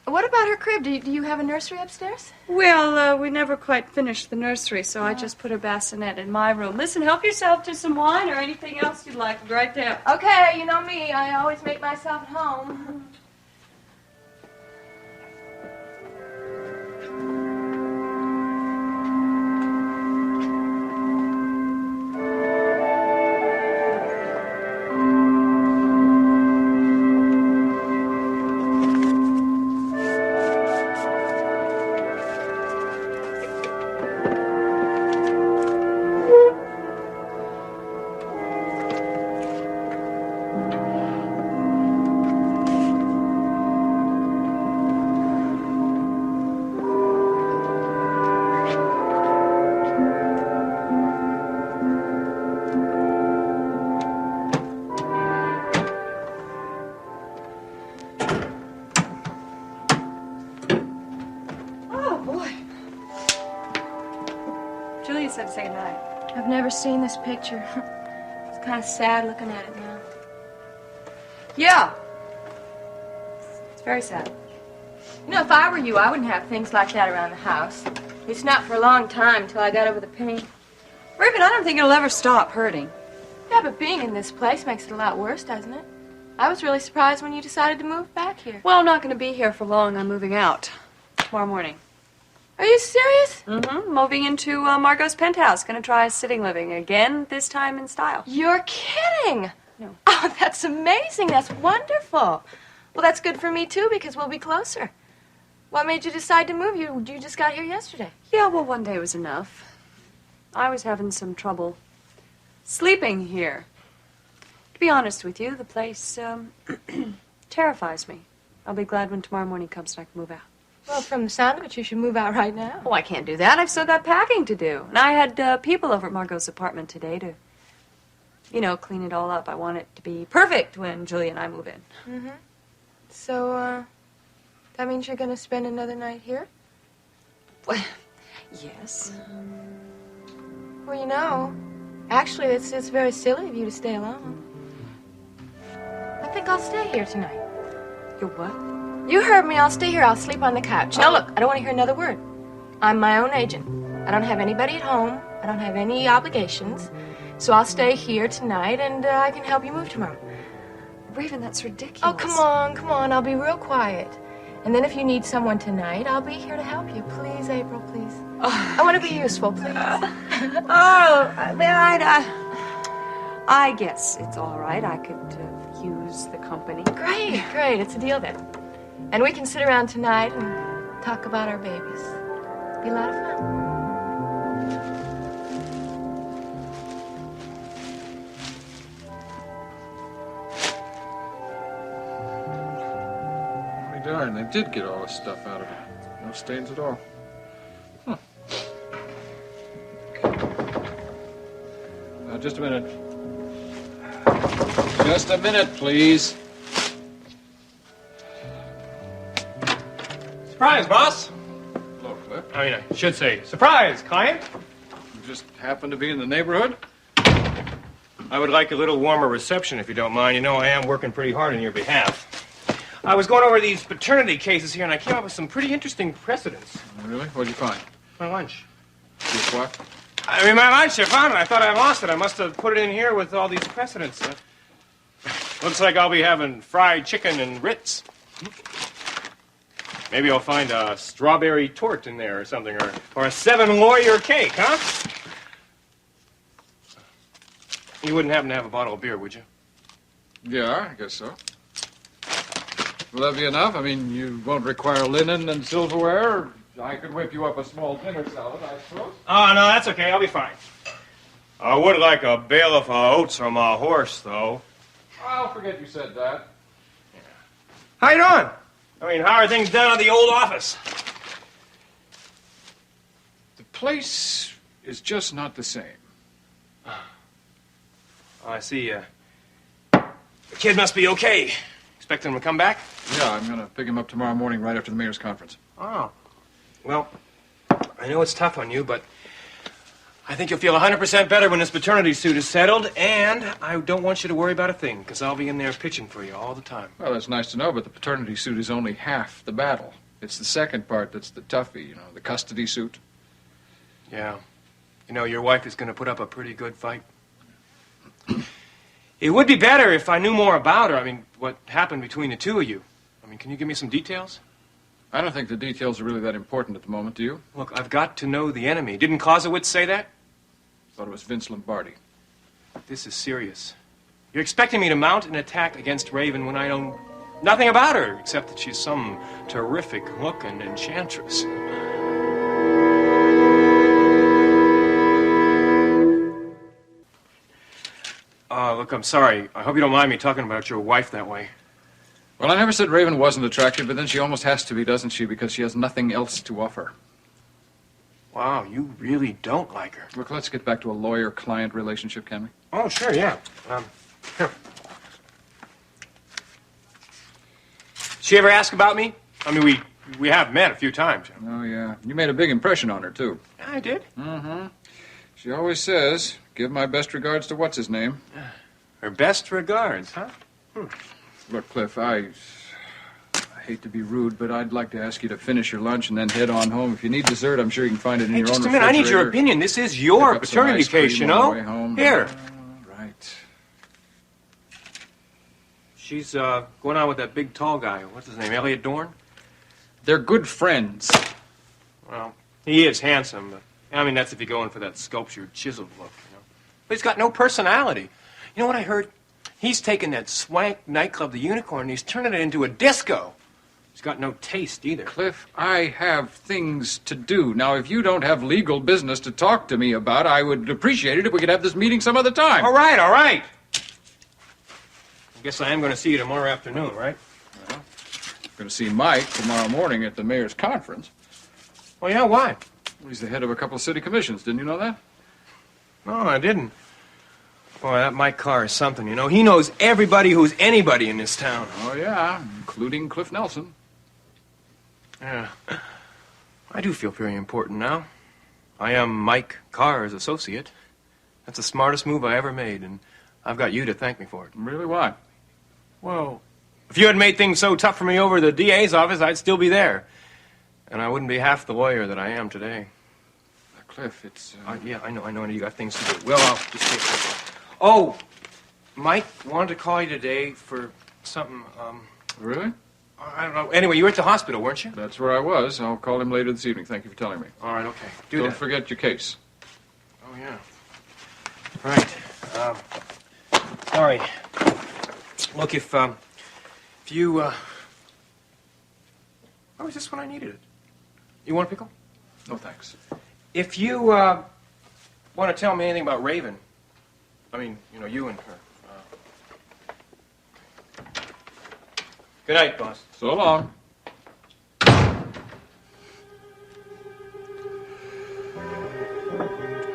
What about her crib? Do you have a nursery upstairs? Well, we never quite finished the nursery, so I just put a bassinet in my room. Listen, help yourself to some wine or anything else you'd like. Right there. Okay, you know me. I always make myself at home. Julia said say goodnight. I've never seen this picture. It's kind of sad looking at it now. Yeah. It's very sad. You know, if I were you, I wouldn't have things like that around the house. It's not for a long time until I got over the pain. Raven, I don't think it'll ever stop hurting. Yeah, but being in this place makes it a lot worse, doesn't it? I was really surprised when you decided to move back here. Well, I'm not going to be here for long. I'm moving out tomorrow morning. Are you serious? Mm-hmm. Moving into Margot's penthouse. Going to try sitting living again, this time in style. You're kidding. No. Oh, that's amazing. That's wonderful. Well, that's good for me, too, because we'll be closer. What made you decide to move? You just got here yesterday. Yeah, well, one day was enough. I was having some trouble sleeping here. To be honest with you, the place terrifies me. I'll be glad when tomorrow morning comes and I can move out. Well, from the sound of it, you should move out right now. Oh, I can't do that. I've still got packing to do. And I had people over at Margot's apartment today to, clean it all up. I want it to be perfect when Julia and I move in. Mm-hmm. So, that means you're going to spend another night here? Well, yes. Well, actually, it's very silly of you to stay alone. I think I'll stay here tonight. You what? You heard me. I'll stay here. I'll sleep on the couch. Now, look, I don't want to hear another word. I'm my own agent. I don't have anybody at home. I don't have any obligations. So I'll stay here tonight, and I can help you move tomorrow. Raven, that's ridiculous. Oh, come on. I'll be real quiet. And then if you need someone tonight, I'll be here to help you. Please, April, please. I want to be useful, please. I guess it's all right. I could use the company. Great. It's a deal then. And we can sit around tonight and talk about our babies. It'll be a lot of fun. Darn, they did get all the stuff out of it. No stains at all. Huh. Now, just a minute. Just a minute, please. Surprise, boss. Hello, Cliff. I should say, surprise, client. You just happen to be in the neighborhood? I would like a little warmer reception, if you don't mind. You know, I am working pretty hard on your behalf. I was going over these paternity cases here, and I came up with some pretty interesting precedents. Really? What'd you find? My lunch. Your what? My lunch, I found it. I thought I lost it. I must have put it in here with all these precedents. Looks like I'll be having fried chicken and Ritz. Maybe I'll find a strawberry torte in there or something, or a 7-lawyer cake, huh? You wouldn't happen to have a bottle of beer, would you? Yeah, I guess so. Will that be enough? I mean, you won't require linen and silverware. I could whip you up a small dinner salad, I suppose. Oh, no, that's okay. I'll be fine. I would like a bale of oats from a horse, though. I'll forget you said that. Yeah. How you doing? I mean, how are things done at the old office? The place is just not the same. Oh, I see. The kid must be okay. Expect him to come back? Yeah, I'm going to pick him up tomorrow morning right after the mayor's conference. Oh. Well, I know it's tough on you, but I think you'll feel 100% better when this paternity suit is settled, and I don't want you to worry about a thing, because I'll be in there pitching for you all the time. Well, that's nice to know, but the paternity suit is only half the battle. It's the second part that's the toughie, the custody suit. Yeah. Your wife is going to put up a pretty good fight. It would be better if I knew more about her. I mean, what happened between the two of you. I mean, can you give me some details? I don't think the details are really that important at the moment, do you? Look, I've got to know the enemy. Didn't Clausewitz say that? Thought it was Vince Lombardi. This is serious. You're expecting me to mount an attack against Raven when I know nothing about her, except that she's some terrific-looking enchantress. Look, I'm sorry. I hope you don't mind me talking about your wife that way. Well, I never said Raven wasn't attractive, but then she almost has to be, doesn't she? Because she has nothing else to offer. Wow, you really don't like her. Look, let's get back to a lawyer-client relationship, can we? Oh, sure, yeah. Here. She ever ask about me? I mean, we have met a few times. Oh, yeah. You made a big impression on her, too. I did? Mm-hmm. She always says, give my best regards to what's-his-name. Her best regards, huh? Look, Cliff, I hate to be rude, but I'd like to ask you to finish your lunch and then head on home. If you need dessert, I'm sure you can find it in Hey, your own just a minute. I need your refrigerator. opinion. This is Pick your up some paternity ice cream case, you on the know? way home. Here. Right. She's going out with that big tall guy. What's his name? Elliot Dorn? They're good friends. Well, he is handsome, but I mean, that's if you're going for that sculptured, chiseled look, you know. But he's got no personality. You know what I heard? He's taken that swank nightclub, the Unicorn, and he's turning it into a disco. He's got no taste either. Cliff, I have things to do. Now, if you don't have legal business to talk to me about, I would appreciate it if we could have this meeting some other time. All right, all right. I guess I am going to see you tomorrow afternoon, right? Well, I'm going to see Mike tomorrow morning at the mayor's conference. Oh, yeah? Why? He's the head of a couple of city commissions. Didn't you know that? No, I didn't. Boy, that Mike Carr is something, you know. He knows everybody who's anybody in this town. Oh, yeah, including Cliff Nelson. Yeah. I do feel very important now. I am Mike Carr's associate. That's the smartest move I ever made, and I've got you to thank me for it. Really? Why? Well, if you had made things so tough for me over the DA's office, I'd still be there. And I wouldn't be half the lawyer that I am today. Cliff, it's... Yeah, I know, you got things to do. Well, I'll just take this. Oh, Mike wanted to call you today for something, Really? I don't know. Anyway, you were at the hospital, weren't you? That's where I was. I'll call him later this evening. Thank you for telling me. All right, okay. Don't forget your case. Oh, yeah. Right. Sorry. Look, if you, Oh, is this when I needed it? You want a pickle? No, thanks. If you, want to tell me anything about Raven, I mean, you know, you and her. Good night, boss. So long.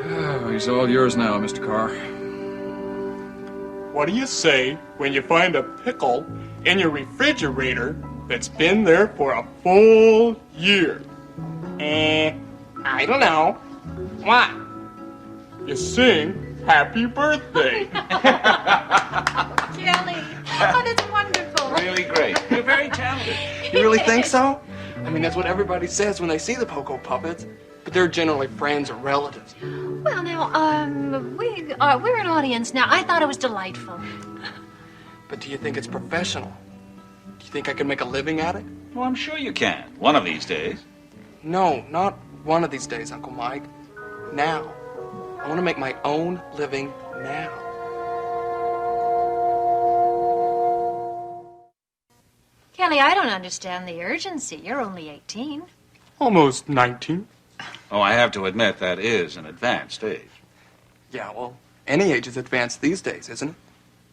Oh, he's all yours now, Mr. Carr. What do you say when you find a pickle in your refrigerator that's been there for a full year? I don't know. What? You sing Happy Birthday. Kelly, oh, that's wonderful. Really great. You're very talented. You really think so? I mean, that's what everybody says when they see the Poco puppets. But they're generally friends or relatives. Well, now, we're an audience now. I thought it was delightful. But do you think it's professional? Do you think I can make a living at it? Well, I'm sure you can. One of these days. No, not one of these days, Uncle Mike. Now. I want to make my own living now. Kelly, I don't understand the urgency. You're only 18. Almost 19. Oh, I have to admit that is an advanced age. Yeah, well, any age is advanced these days, isn't it?